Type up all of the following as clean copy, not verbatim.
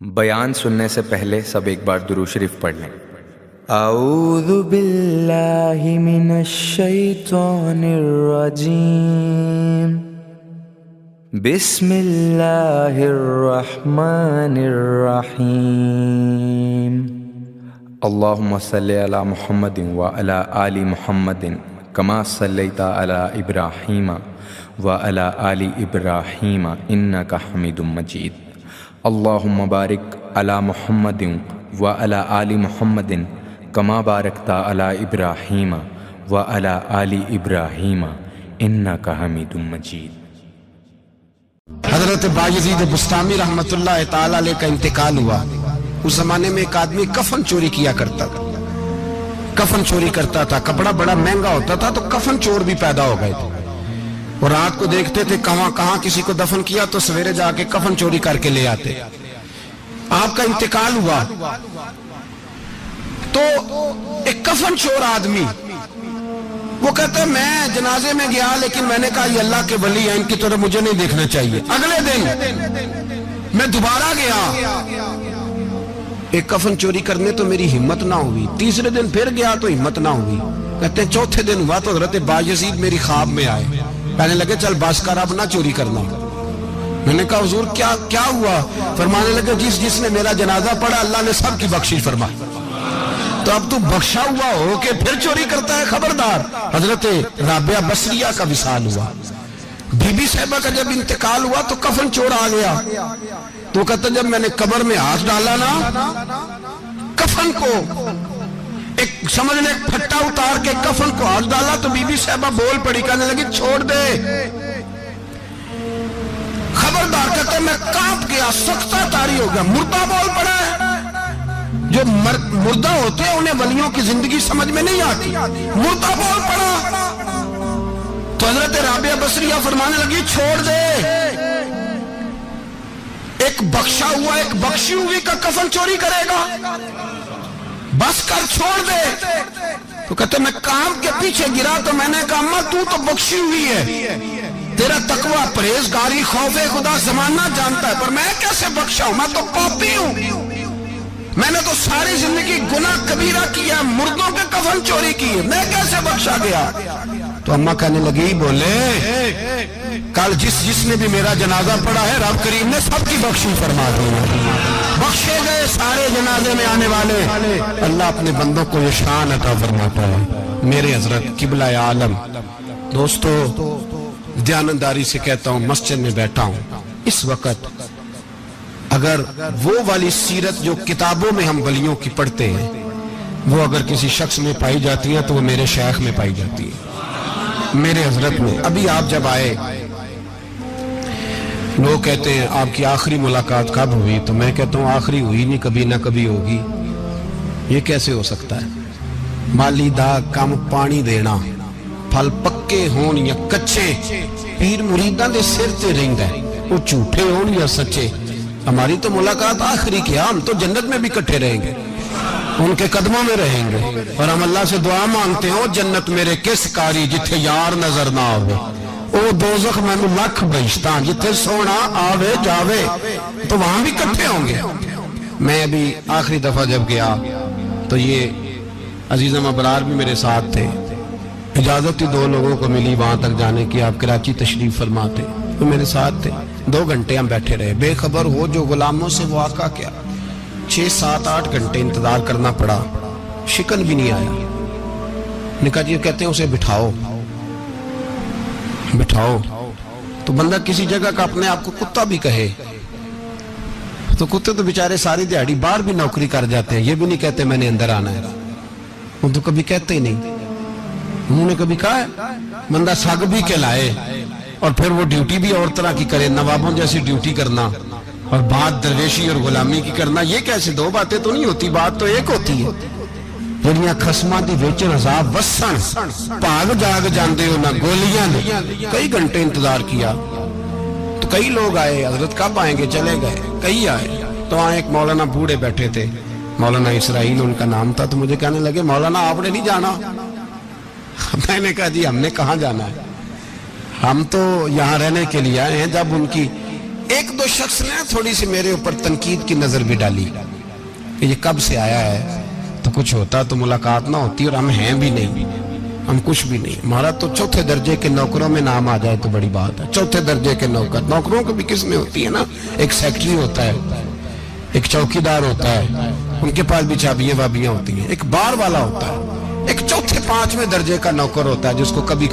بیان سننے سے پہلے سب ایک بار درود شریف پڑھ لیں۔ اعوذ باللہ من الشیطان الرجیم، بسم اللہ الرحمن الرحیم، اللہم صلی علی محمد وعلی آل محمد کما صلیت علی ابراہیم وعلی آل ابراہیم انک حمید مجید، اللہم بارک علی محمد وعلی آل محمد کما بارکت علی ابراہیم وعلی آل ابراہیم انک حمید مجید۔ حضرت بایزید بسطامی رحمت اللہ تعالی علیہ کا انتقال ہوا۔ اس زمانے میں ایک آدمی کفن چوری کیا کرتا تھا، کفن چوری کرتا تھا، کپڑا بڑا مہنگا ہوتا تھا تو کفن چور بھی پیدا ہو گئے تھے، اور رات کو دیکھتے تھے کہاں کسی کو دفن کیا تو سویرے جا کے کفن چوری کر کے لے آتے۔ آپ کا انتقال ہوا تو ایک کفن چور آدمی وہ کہتا ہے میں جنازے میں گیا لیکن میں نے کہا یہ اللہ کے ولی ہیں، ان کی طرح مجھے نہیں دیکھنا چاہیے۔ اگلے دن میں دوبارہ گیا، ایک کفن چوری کرنے تو میری ہمت نہ ہوئی، تیسرے دن پھر گیا تو ہمت نہ ہوئی، کہتے ہیں چوتھے دن ہوا تو حضرت بایزید میری خواب میں آئے، کہنے لگے چل بس کر اب نہ چوری کرنا۔ میں نے کہا حضور کیا ہوا؟ فرمانے لگے جس نے میرا جنازہ پڑھا اللہ نے سب کی بخشش فرمائی، تو اب تو بخشا ہوا ہو کہ پھر چوری کرتا ہے، خبردار۔ حضرت رابعہ بصریہ کا وصال ہوا، بی بی صاحبہ کا جب انتقال ہوا تو کفن چور آ گیا، تو کہتا جب میں نے قبر میں ہاتھ ڈالا نا کفن کو ایک سمجھ لے پھٹا اتار کے کفن کو ہاتھ ڈالا تو بی بی صاحبہ بول پڑی، کہنے لگی چھوڑ دے، خبردار۔ کہتے میں کانپ گیا، سکتہ طاری ہو گیا، مردہ بول پڑا ہے۔ جو مردہ ہوتے ہیں انہیں ولیوں کی زندگی سمجھ میں نہیں آتی، مردہ بول پڑا تو حضرت رابعہ بصریہ فرمانے لگی چھوڑ دے، ایک بخشا ہوا ایک بخشی ہوئی کا کفن چوری کرے گا، بس کر چھوڑ دے۔ تو کہتے میں کام کے پیچھے گرا تو میں نے کہا اماں تو بخشی ہوئی ہے، تیرا تقوی پرہیزگاری خوف خدا زمانہ جانتا ہے، پر میں کیسے بخشا ہوں؟ میں تو پاپی ہوں، میں نے تو ساری زندگی گناہ کبیرہ کیا، مردوں کے کفن چوری کی، میں کیسے بخشا گیا؟ تو اماں کہنے لگی بولے کل جس نے بھی میرا جنازہ پڑھا ہے رب کریم نے سب کی بخشش فرما دی، بخشے گئے سارے جنازے میں آنے والے۔ اللہ اپنے بندوں کو یہ شان عطا فرماتا ہے۔ میرے حضرت قبلہ عالم دوستو، دیانتداری سے کہتا ہوں مسجد میں بیٹھا ہوں اس وقت، اگر وہ والی سیرت جو کتابوں میں ہم ولیوں کی پڑھتے ہیں وہ اگر کسی شخص میں پائی جاتی ہے تو وہ میرے شیخ میں پائی جاتی ہے، میرے حضرت میں۔ ابھی آپ جب آئے لوگ کہتے ہیں آپ کی آخری ملاقات کب ہوئی، تو میں کہتا ہوں آخری ہوئی نہیں، کبھی نہ کبھی ہوگی۔ یہ کیسے ہو سکتا ہے؟ مالی دا کم پانی دینا، پھل پکے ہون یا کچے، پیر مریداں دے سر تے رہندا ہے، وہ جھوٹے ہون یا سچے۔ ہماری تو ملاقات آخری کی، ہم تو جنت میں بھی کٹھے رہیں گے، ان کے قدموں میں رہیں گے، اور ہم اللہ سے دعا مانگتے ہیں او جنت میرے کس کاری جتھے یار نظر نہ آوے، او دوزخ میں لکھ بہشتاں جتھے سونا آوے جاوے، تو وہاں بھی کٹھے ہوں گے۔ میں ابھی آخری دفعہ جب گیا تو یہ عزیزم ابرار بھی میرے ساتھ تھے، اجازت ہی 2 لوگوں کو ملی وہاں تک جانے کی، آپ کراچی تشریف فرماتے تو میرے ساتھ تھے۔ 2 گھنٹے ہم بیٹھے رہے، بے خبر ہو جو غلاموں سے وہ آقا کیا، 6 7 8 گھنٹے انتظار کرنا پڑا، شکن بھی نہیں آیا۔ نکاح جی کہتے ہیں اسے بٹھاؤ تو بندہ کسی جگہ کا اپنے آپ کو کتا بھی کہے تو کتے تو بیچارے ساری دیہڑی باہر بھی نوکری کر جاتے ہیں، یہ بھی نہیں کہتے میں نے اندر آنا ہے، وہ تو کبھی کہتے ہی نہیں۔ انہوں نے کبھی کہا ہے بندہ سگ بھی کہلائے اور پھر وہ ڈیوٹی بھی اور طرح کی کرے، نوابوں جیسی ڈیوٹی کرنا اور بات درویشی اور غلامی کی کرنا، یہ کیسے؟ 2 باتیں تو نہیں ہوتی، بات تو ایک ہوتی ہے۔ جڑیاں خسماں دی وچ عذاب وسن بھاگ جاگ جاندے ہو نہ گولیاں نے۔ کئی گھنٹے انتظار کیا تو کئی لوگ آئے، حضرت کب آئیں گے؟ چلے گئے، کئی آئے تو وہاں ایک مولانا بوڑھے بیٹھے تھے، مولانا اسرائیل ان کا نام تھا، تو مجھے کہنے لگے مولانا آپ نے نہیں جانا؟ میں نے کہا جی ہم نے کہاں جانا ہے، ہم تو یہاں رہنے کے لیے آئے ہیں۔ جب ان کی ایک دو شخص نے تھوڑی سی میرے اوپر تنقید کی نظر بھی ڈالی کہ یہ کب سے آیا ہے، تو کچھ ہوتا تو ملاقات نہ ہوتی، اور ہم ہیں بھی نہیں، ہم کچھ بھی نہیں، ہمارا تو چوتھے درجے کے نوکروں میں نام آ جائے تو بڑی بات ہے۔ چوتھے درجے کے نوکروں کو بھی کس میں ہوتی ہے نا، ایک سیکٹری ہوتا ہے، ایک چوکیدار ہوتا ہے، ان کے پاس بھی چابیاں وابیاں ہوتی ہیں، ایک بار والا ہوتا ہے، ایک چوتھے پانچویں درجے کا نوکر ہوتا ہے جس کو کبھی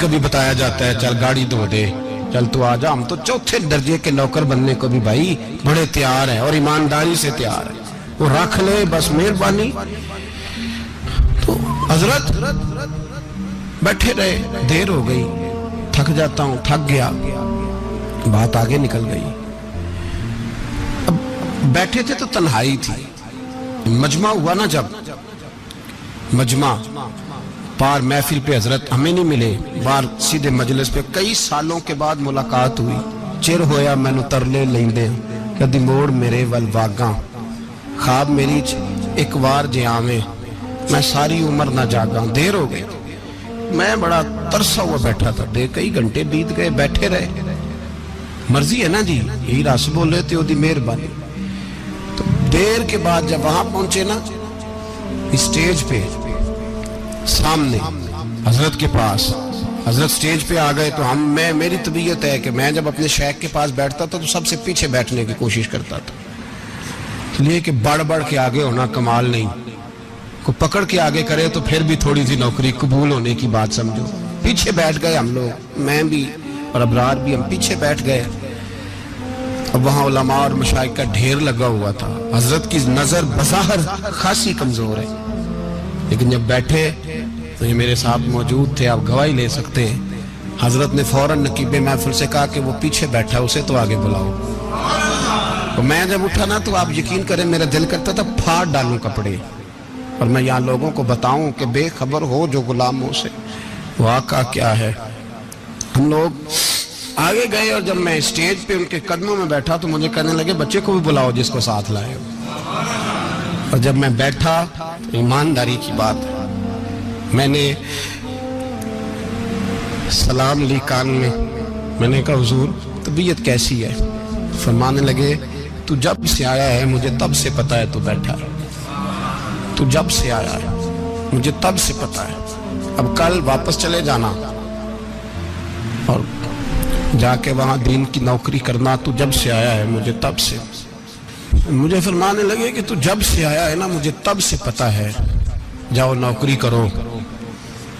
کبھی بتایا جاتا ہے چل گاڑی دھو دے، چل تو آ جا۔ ہم تو چوتھے درجے کے نوکر بننے کو بھی بھائی بڑے تیار ہیں اور ایمانداری سے تیار ہیں، وہ رکھ لے بس مہربانی۔ تو حضرت بیٹھے رہے، دیر ہو گئی، تھک جاتا ہوں، تھک گیا، بات آگے نکل گئی۔ اب بیٹھے تھے تو تنہائی تھی، مجمع ہوا نا، جب مجمع پار محفل پہ حضرت ہمیں نہیں ملے، بار سیدھے مجلس پہ کئی سالوں کے بعد ملاقات ہوئی۔ چر ہویا مینو ترلے لیندے کدی موڑ میرے ول واگاں، خواب میری ایک وار جے آویں میں ساری عمر نہ جاگاں۔ دیر ہو گئی، میں بڑا ترسا ہوا بیٹھا تھا، کئی گھنٹے بیت گئے، بیٹھے رہے۔ مرضی ہے نا جی، یہی رس بولے تے دی مہربانی۔ تو دیر کے بعد جب وہاں پہنچے نا، اسٹیج پہ سامنے حضرت کے پاس، حضرت سٹیج پہ آ گئے تو میری طبیعت ہے کہ میں جب اپنے شیخ کے پاس بیٹھتا تھا تو سب سے پیچھے بیٹھنے کی کوشش کرتا تھا، اس لیے کہ بڑھ کے آگے ہونا کمال نہیں، کو پکڑ کے آگے کرے تو پھر بھی تھوڑی سی نوکری قبول ہونے کی بات سمجھو۔ پیچھے بیٹھ گئے ہم لوگ، میں بھی اور ابرار بھی، ہم پیچھے بیٹھ گئے۔ اب وہاں علماء اور مشائخ کا ڈھیر لگا ہوا تھا۔ حضرت کی نظر بظاہر خاصی کمزور ہے، لیکن جب بیٹھے تو یہ میرے ساتھ موجود تھے، آپ گواہی لے سکتے ہیں۔ حضرت نے فوراً نقیب محفل سے کہا کہ وہ پیچھے بیٹھا، اسے تو آگے بلاؤ۔ اور میں جب اٹھا نا تو آپ یقین کریں میرا دل کرتا تھا پھاڑ ڈالوں کپڑے، اور میں یہاں لوگوں کو بتاؤں کہ بے خبر ہو جو غلاموں سے واقعہ کیا ہے۔ ہم لوگ آگے گئے اور جب میں اسٹیج پہ ان کے قدموں میں بیٹھا تو مجھے کہنے لگے بچے کو بھی بلاؤ جس کو ساتھ لائے ہو۔ اور جب میں بیٹھا، ایمانداری کی بات ہے، میں نے سلام لی کان میں نے کہا حضور طبیعت کیسی ہے؟ فرمانے لگے تو جب سے آیا ہے مجھے تب سے پتا ہے تو بیٹھا ہے، تو جب سے آیا ہے مجھے تب سے پتا ہے، اب کل واپس چلے جانا اور جا کے وہاں دین کی نوکری کرنا، تو جب سے آیا ہے مجھے تب سے۔ مجھے فرمانے لگے کہ تو جب سے آیا ہے نا مجھے تب سے پتا ہے، جاؤ نوکری کرو۔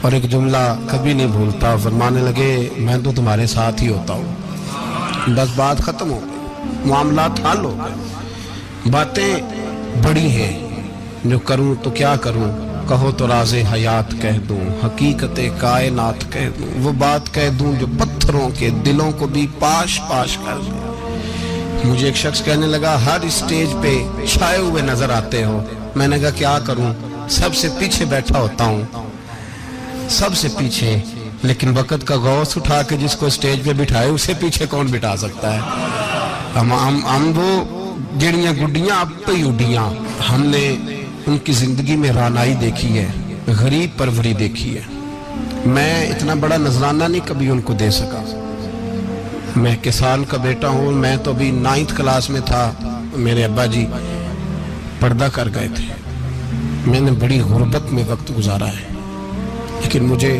اور ایک جملہ کبھی نہیں بھولتا، فرمانے لگے میں تو تمہارے ساتھ ہی ہوتا ہوں۔ بس بات ختم ہو گئی، معاملات حل ہو گئے۔ باتیں بڑی ہیں، جو کروں تو کیا کروں، کہو تو راز حیات کہہ دوں، حقیقت کائنات کہہ دوں، وہ بات کہہ دوں جو پتھروں کے دلوں کو بھی پاش کر دے۔ مجھے ایک شخص کہنے لگا ہر اسٹیج پہ چھائے ہوئے نظر آتے ہو۔ میں نے کہا کیا کروں، سب سے پیچھے بیٹھا ہوتا ہوں، سب سے پیچھے، لیکن وقت کا غوث اٹھا کے جس کو اسٹیج پہ بٹھائے اسے پیچھے کون بٹھا سکتا ہے؟ ہم وہ جڑیاں گڈیاں اب پہ اڈیاں، ہم نے ان کی زندگی میں رانائی دیکھی ہے، غریب پروری دیکھی ہے۔ میں اتنا بڑا نذرانہ نہیں کبھی ان کو دے سکا۔ میں کسان کا بیٹا ہوں، میں تو ابھی 9th کلاس میں تھا، میرے ابا جی پردہ کر گئے تھے، میں نے بڑی غربت میں وقت گزارا ہے، لیکن مجھے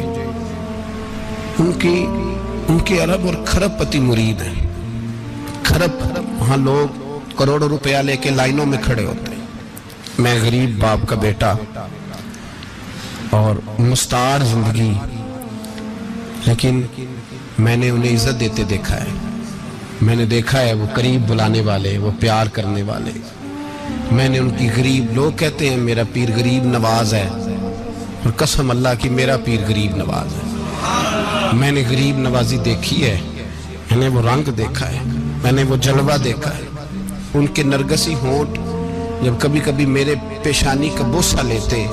ان کے ارب اور کھرب پتی مرید ہیں۔ کھرب وہاں لوگ کروڑوں روپیہ لے کے لائنوں میں کھڑے ہوتے ہیں، میں غریب باپ کا بیٹا اور مستعار زندگی، لیکن میں نے انہیں عزت دیتے دیکھا ہے، میں نے دیکھا ہے وہ قریب بلانے والے، وہ پیار کرنے والے۔ میں نے ان کی غریب، لوگ کہتے ہیں میرا پیر غریب نواز ہے، اور قسم اللہ کی میرا پیر غریب نواز ہے۔ میں نے غریب نوازی دیکھی ہے، میں نے وہ رنگ دیکھا ہے، میں نے وہ جلوہ دیکھا ہے۔ ان کے نرگسی ہونٹ جب کبھی کبھی میرے پیشانی کا بوسہ لیتے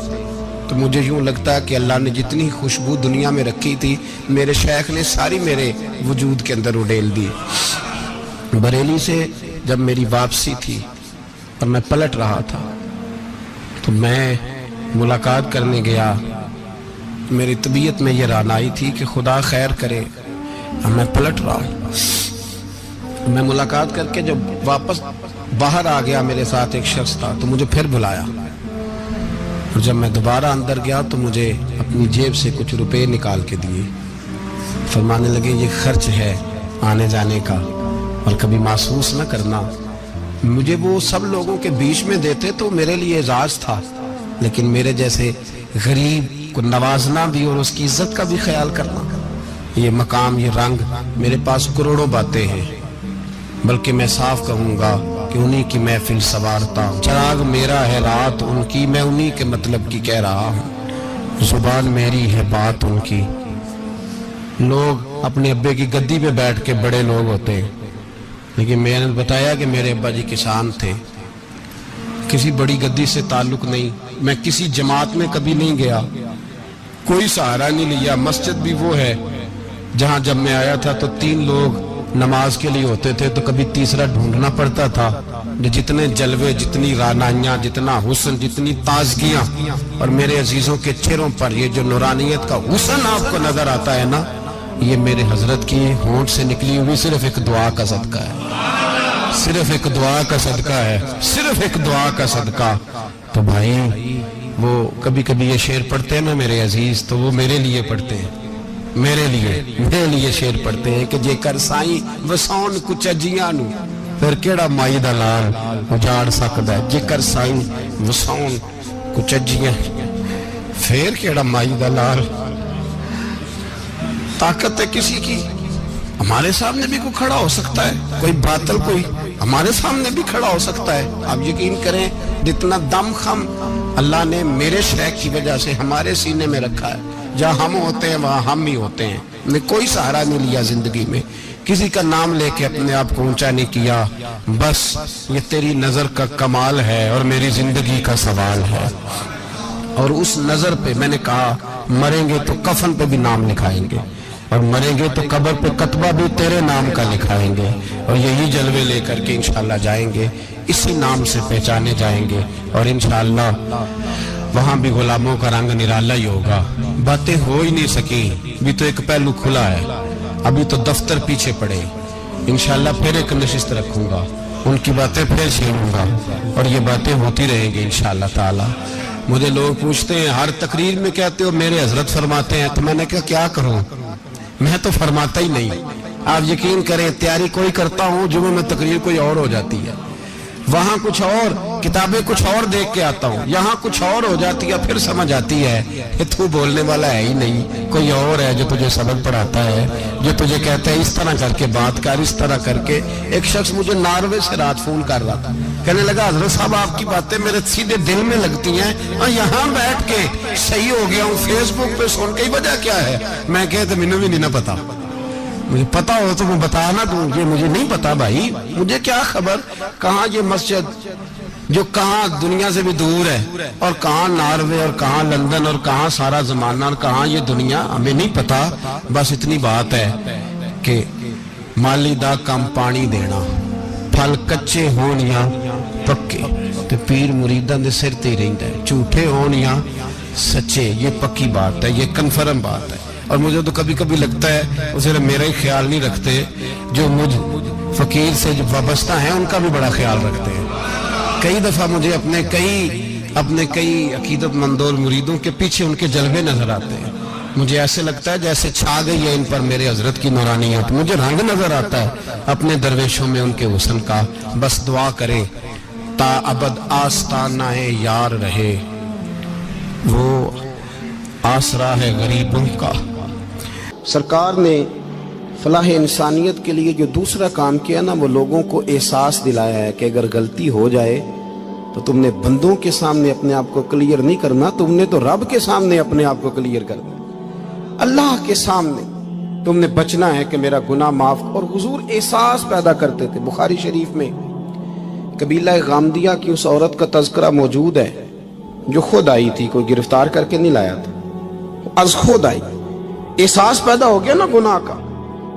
تو مجھے یوں لگتا کہ اللہ نے جتنی خوشبو دنیا میں رکھی تھی میرے شیخ نے ساری میرے وجود کے اندر اڈیل دی۔ بریلی سے جب میری واپسی تھی اور میں پلٹ رہا تھا تو میں ملاقات کرنے گیا، میری طبیعت میں یہ رانائی تھی کہ خدا خیر کرے، اور میں پلٹ رہا ہوں۔ میں ملاقات کر کے جب واپس باہر آ گیا، میرے ساتھ ایک شخص تھا، تو مجھے پھر بلایا، اور جب میں دوبارہ اندر گیا تو مجھے اپنی جیب سے کچھ روپے نکال کے دیے، فرمانے لگے یہ خرچ ہے آنے جانے کا، اور کبھی محسوس نہ کرنا۔ مجھے وہ سب لوگوں کے بیچ میں دیتے تو میرے لیے اعزاز تھا، لیکن میرے جیسے غریب کو نوازنا بھی اور اس کی عزت کا بھی خیال کرنا، یہ مقام، یہ رنگ، میرے پاس کروڑوں باتیں ہیں، بلکہ میں صاف کہوں گا کہ انہی کی محفل سوارتا ہوں، چراغ میرا ہے رات ان کی، میں انہی کے مطلب کی کہہ رہا ہوں، زبان میری ہے بات ان کی۔ لوگ اپنے ابے کی گدی پہ بیٹھ کے بڑے لوگ ہوتے ہیں، لیکن میں نے بتایا کہ میرے ابا جی کسان تھے، کسی بڑی گدی سے تعلق نہیں، میں کسی جماعت میں کبھی نہیں گیا، کوئی سہارا نہیں لیا۔ مسجد بھی وہ ہے جہاں جب میں آیا تھا تو 3 لوگ نماز کے لیے ہوتے تھے، تو کبھی تیسرا ڈھونڈنا پڑتا تھا۔ جتنے جلوے، جتنی رانائیاں، جتنا حسن، جتنی تازگیاں، اور میرے عزیزوں کے چہروں پر یہ جو نورانیت کا حسن آپ کو نظر آتا ہے نا، یہ میرے حضرت کی ہونٹ سے نکلی ہوئی صرف ایک دعا کا صدقہ ہے، صرف ایک دعا کا صدقہ ہے، صرف ایک دعا کا صدقہ۔ تو بھائی وہ کبھی کبھی یہ شعر پڑھتے ہیں نا میرے عزیز، تو وہ میرے لیے پڑھتے ہیں، میرے لیے شعر پڑھتے ہیں کہ جے کر سائیں وسون کچھ اجیاں نو پھر کیڑا مائی دا لال اجاڑ سکدا ہے، جے کر سائیں وسون کچھ اجیاں پھر کیڑا مائی دا لال۔ طاقت ہے کسی کی، ہمارے سامنے بھی کوئی کھڑا ہو سکتا ہے، کوئی باطل کوئی ہمارے سامنے بھی کھڑا ہو سکتا ہے۔ آپ یقین کریں جتنا دم خم اللہ نے میرے شیخ کی وجہ سے ہمارے سینے میں رکھا ہے، جہاں ہم ہوتے ہیں وہاں ہم ہی ہوتے ہیں۔ میں کوئی سہارا نہیں لیا زندگی میں، کسی کا نام لے کے اپنے آپ کو اونچا نہیں کیا، بس یہ تیری نظر کا کمال ہے اور میری زندگی کا سوال ہے۔ اور اس نظر پہ میں نے کہا مریں گے تو کفن پہ بھی نام لکھائیں گے، اور مریں گے تو قبر پہ کتبہ بھی تیرے نام کا لکھائیں گے، اور یہی جلوے لے کر کے انشاءاللہ جائیں گے، اسی نام سے پہچانے جائیں گے، اور انشاءاللہ وہاں بھی غلاموں کا رنگ نرالا ہی ہوگا۔ باتیں ہو ہی نہیں سکی، بھی تو ایک پہلو کھلا ہے، ابھی تو دفتر پیچھے پڑے، انشاءاللہ پھر ایک نشست رکھوں گا، ان کی باتیں پھر چھیڑوں گا، اور یہ باتیں ہوتی رہیں گی انشاءاللہ تعالی۔ مجھے لوگ پوچھتے ہیں ہر تقریر میں کہتے ہو میرے حضرت فرماتے ہیں، تو میں نے کہا کیا کروں، میں تو فرماتا ہی نہیں۔ آپ یقین کریں تیاری کوئی کرتا ہوں، جمعہ میں تقریر کوئی اور ہو جاتی ہے، وہاں کچھ اور، کتابیں کچھ اور دیکھ کے آتا ہوں، یہاں کچھ اور ہو جاتی ہے، پھر سمجھ آتی ہے کہ تو بولنے والا ہے ہی نہیں، کوئی اور ہے جو تجھے سبق پڑھاتا ہے، جو تجھے کہتا ہے اس طرح کر کے بات کر، اس طرح کر کے۔ ایک شخص مجھے ناروے سے رات فون کر رہا تھا، کہنے لگا حضرت صاحب آپ کی باتیں میرے سیدھے دل میں لگتی ہیں، اور یہاں بیٹھ کے صحیح ہو گیا ہوں، فیس بک پہ سن کے وجہ کیا ہے؟ میں کہتا مجھے بھی نہیں پتا، مجھے پتا ہو تو میں بتا نہ دوں، یہ مجھے نہیں پتا بھائی، مجھے کیا خبر کہاں یہ مسجد جو کہاں دنیا سے بھی دور ہے، اور کہاں ناروے، اور کہاں لندن، اور کہاں سارا زمانہ، اور کہاں یہ دنیا، ہمیں نہیں پتا۔ بس اتنی بات ہے کہ مالی دا کم پانی دینا، پھل کچے ہون یا پکے، تو پیر مریداں دے سر تے رہندا ہے، جھوٹے ہون یا سچے، یہ پکی بات ہے، یہ کنفرم بات ہے۔ اور مجھے تو کبھی کبھی لگتا ہے وہ صرف میرا ہی خیال نہیں رکھتے، جو مجھ فقیر سے جو وابستہ ہیں ان کا بھی بڑا خیال رکھتے ہیں۔ کئی دفعہ مجھے اپنے کئی عقیدت مندوں اور مریدوں کے پیچھے ان کے جلوے نظر آتے ہیں، مجھے ایسے لگتا ہے جیسے چھا گئی ہے ان پر میرے حضرت کی نورانیت، مجھے رنگ نظر آتا ہے اپنے درویشوں میں ان کے حسن کا۔ بس دعا کرے تا ابد آستانہ یار رہے، وہ آسرا ہے غریبوں کا۔ سرکار نے فلاح انسانیت کے لیے جو دوسرا کام کیا نا، وہ لوگوں کو احساس دلایا ہے کہ اگر غلطی ہو جائے تو تم نے بندوں کے سامنے اپنے آپ کو کلیئر نہیں کرنا، تم نے تو رب کے سامنے اپنے آپ کو کلیئر کرنا، اللہ کے سامنے تم نے بچنا ہے کہ میرا گناہ معاف۔ اور حضور احساس پیدا کرتے تھے۔ بخاری شریف میں قبیلہ غامدیہ کی اس عورت کا تذکرہ موجود ہے جو خود آئی تھی، کوئی گرفتار کر کے نہیں لایا تھا، از خود آئی۔ احساس پیدا ہو گیا نا گناہ کا۔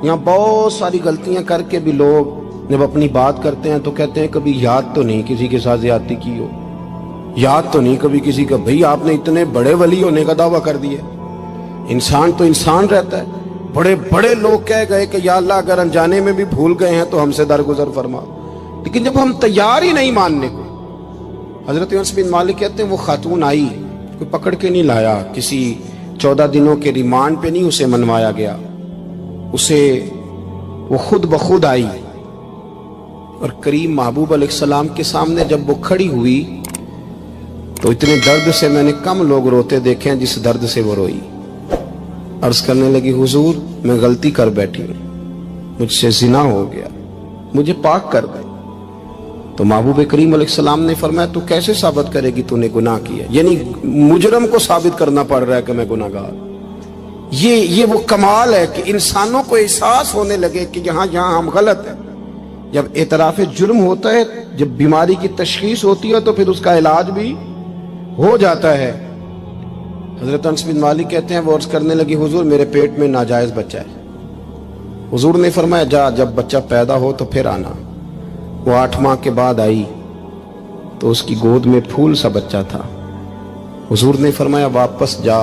یہاں بہت ساری غلطیاں کر کے بھی لوگ جب اپنی بات کرتے ہیں تو کہتے ہیں کبھی یاد تو نہیں کسی کے ساتھ زیادتی کی ہو، یاد تو نہیں کبھی کسی کا، بھئی آپ نے اتنے بڑے ولی ہونے کا دعویٰ کر دیا۔ انسان تو انسان رہتا ہے، بڑے بڑے لوگ کہہ گئے کہ یا اللہ اگر انجانے میں بھی بھول گئے ہیں تو ہم سے درگزر فرما، لیکن جب ہم تیار ہی نہیں ماننے کو. حضرت انس بن مالک کہتے ہیں وہ خاتون آئی، کوئی پکڑ کے نہیں لایا، کسی 14 دنوں کے ریمانڈ پہ نہیں اسے منوایا گیا، اسے وہ خود بخود آئی اور کریم محبوب علیہ السلام کے سامنے جب وہ کھڑی ہوئی تو اتنے درد سے میں نے کم لوگ روتے دیکھے ہیں جس درد سے وہ روئی. عرض کرنے لگی حضور میں غلطی کر بیٹھی ہوں، مجھ سے زنا ہو گیا، مجھے پاک کر دے. تو محبوب کریم علیہ السلام نے فرمایا تو کیسے ثابت کرے گی تو نے گناہ کیا؟ یعنی مجرم کو ثابت کرنا پڑ رہا ہے کہ میں گناہ گار. یہ وہ کمال ہے کہ انسانوں کو احساس ہونے لگے کہ یہاں ہم غلط ہیں. جب اعتراف جرم ہوتا ہے، جب بیماری کی تشخیص ہوتی ہے تو پھر اس کا علاج بھی ہو جاتا ہے. حضرت انس بن مالک کہتے ہیں وہ عرض کرنے لگی حضور میرے پیٹ میں ناجائز بچہ ہے. حضور نے فرمایا جا جب بچہ پیدا ہو تو پھر آنا. وہ 8 ماہ کے بعد آئی تو اس کی گود میں پھول سا بچہ تھا. حضور نے فرمایا واپس جا،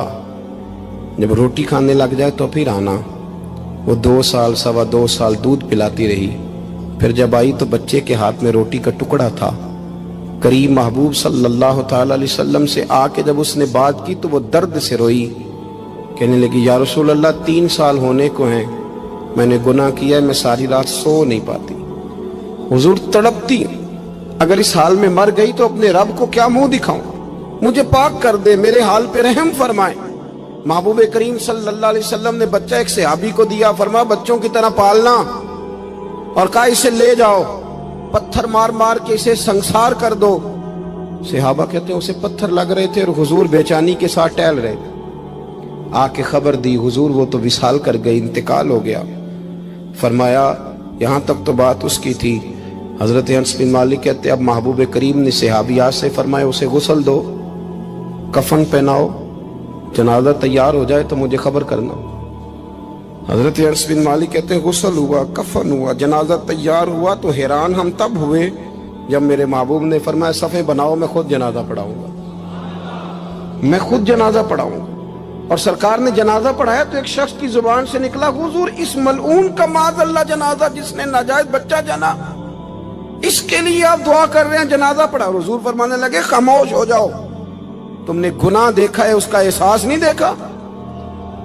جب روٹی کھانے لگ جائے تو پھر آنا. وہ 2 سال 2.25 سال دودھ پلاتی رہی. پھر جب آئی تو بچے کے ہاتھ میں روٹی کا ٹکڑا تھا. کریم محبوب صلی اللہ تعالی علیہ وسلم سے آ کے جب اس نے بات کی تو وہ درد سے روئی، کہنے لگی یا رسول اللہ 3 سال ہونے کو ہیں، میں نے گناہ کیا ہے، میں ساری رات سو نہیں پاتی. حضور تڑپتی اگر اس حال میں مر گئی تو اپنے رب کو کیا منہ دکھاؤں، مجھے پاک کر دے، میرے حال پہ رحم فرمائے. محبوب کریم صلی اللہ علیہ وسلم نے بچہ ایک صحابی کو دیا، فرمایا بچوں کی طرح پالنا، اور کہا اسے لے جاؤ، پتھر مار مار کے اسے سنسار کر دو. صحابہ کہتے ہیں اسے پتھر لگ رہے تھے اور حضور بے-چینی کے ساتھ ٹہل رہے تھے. آ کے خبر دی حضور وہ تو وصال کر گئی، انتقال ہو گیا. فرمایا یہاں تک تو بات اس کی تھی. حضرت انس بن مالک کہتے اب محبوب کریم نے صحابیات سے فرمایا اسے غسل دو، کفن پہناؤ، جنازہ تیار ہو جائے تو مجھے خبر کرنا. حضرت انس بن مالک کہتے ہیں غسل ہوا، کفن ہوا، جنازہ تیار ہوا تو حیران ہم تب ہوئے جب میرے محبوب نے فرمایا صفیں بناؤ، میں خود جنازہ پڑھاؤں گا، میں خود جنازہ پڑھاؤں گا. اور سرکار نے جنازہ پڑھایا تو ایک شخص کی زبان سے نکلا حضور اس ملعون کا معاذ اللہ جنازہ جس نے ناجائز بچہ جنا، اس کے لیے آپ دعا کر رہے ہیں، جنازہ پڑھا. حضور فرمانے لگے خاموش ہو جاؤ، تم نے گناہ دیکھا ہے اس کا احساس نہیں دیکھا،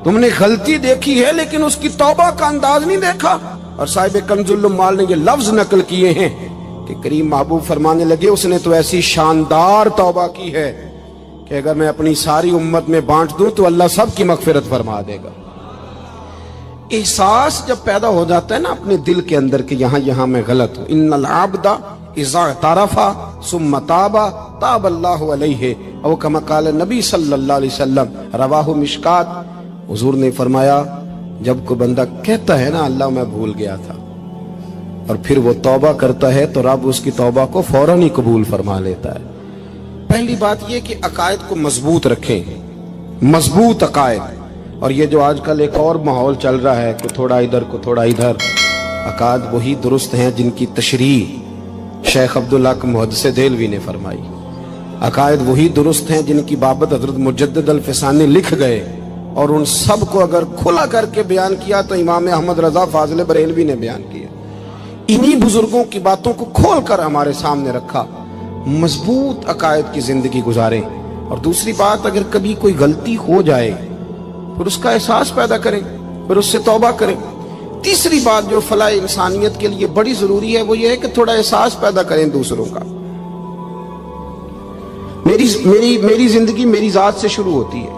تم نے غلطی دیکھی ہے لیکن اس کی توبہ کا انداز نہیں دیکھا. اور صاحب کنز العمال نے یہ لفظ نقل کیے ہیں کہ کریم محبوب فرمانے لگے اس نے تو ایسی شاندار توبہ کی ہے کہ اگر میں اپنی ساری امت میں بانٹ دوں تو اللہ سب کی مغفرت فرما دے گا. احساس جب پیدا ہو جاتا ہے نا اپنے دل کے اندر کہ یہاں میں غلط ہوں. ان العبد اذا اعترف ثم تاب تاب اللہ علیہ او کما قال نبی صلی اللہ علیہ وسلم، رواہ مشکات. حضور نے فرمایا جب کوئی بندہ کہتا ہے نا اللہ میں بھول گیا تھا اور پھر وہ توبہ کرتا ہے تو رب اس کی توبہ کو فوراً ہی قبول فرما لیتا ہے. پہلی بات یہ کہ عقائد کو مضبوط رکھیں، مضبوط عقائد. اور یہ جو آج کل ایک اور ماحول چل رہا ہے کہ تھوڑا ادھر کو تھوڑا ادھر، عقائد وہی درست ہیں جن کی تشریح شیخ عبداللہ محدث دہلوی نے فرمائی. عقائد وہی درست ہیں جن کی بابت حضرت مجدد الفسانی لکھ گئے، اور ان سب کو اگر کھلا کر کے بیان کیا تو امام احمد رضا فاضل بریلوی نے بیان کیا. انہی بزرگوں کی باتوں کو کھول کر ہمارے سامنے رکھا. مضبوط عقائد کی زندگی گزاریں. اور دوسری بات اگر کبھی کوئی غلطی ہو جائے پھر اس کا احساس پیدا کریں، پھر اس سے توبہ کریں. تیسری بات جو فلاح انسانیت کے لیے بڑی ضروری ہے وہ یہ ہے کہ تھوڑا احساس پیدا کریں دوسروں کا. میری زندگی میری ذات سے شروع ہوتی ہے،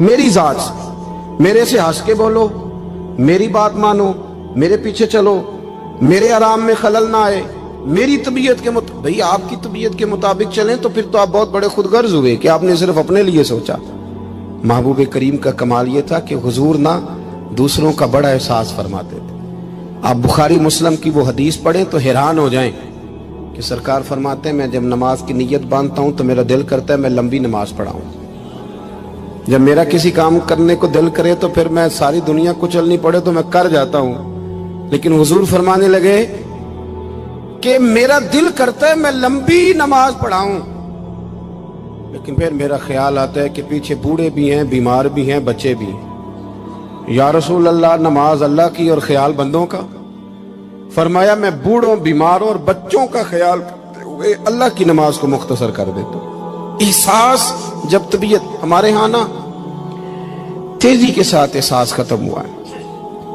میری ذات سے. میرے سے ہنس کے بولو، میری بات مانو، میرے پیچھے چلو، میرے آرام میں خلل نہ آئے، میری طبیعت کے مطابق. بھئی آپ کی طبیعت کے مطابق چلیں تو پھر تو آپ بہت بڑے خود غرض ہوئے کہ آپ نے صرف اپنے لیے سوچا. محبوب کریم کا کمال یہ تھا کہ حضور نہ دوسروں کا بڑا احساس فرماتے تھے. آپ بخاری مسلم کی وہ حدیث پڑھیں تو حیران ہو جائیں کہ سرکار فرماتے ہیں میں جب نماز کی نیت باندھتا ہوں تو میرا دل کرتا ہے میں لمبی نماز پڑھاؤں. جب میرا کسی کام کرنے کو دل کرے تو پھر میں ساری دنیا کچلنی پڑے تو میں کر جاتا ہوں. لیکن حضور فرمانے لگے کہ میرا دل کرتا ہے میں لمبی نماز پڑھاؤں، لیکن پھر میرا خیال آتا ہے کہ پیچھے بوڑھے بھی ہیں، بیمار بھی ہیں، بچے بھی ہیں. یا رسول اللہ نماز اللہ کی اور خیال بندوں کا؟ فرمایا میں بوڑھوں بیماروں اور بچوں کا خیال کرتے ہوئے اللہ کی نماز کو مختصر کر دیتا ہوں۔ احساس جب طبیعت ہمارے ہاں نا تیزی کے ساتھ احساس ختم ہوا ہے،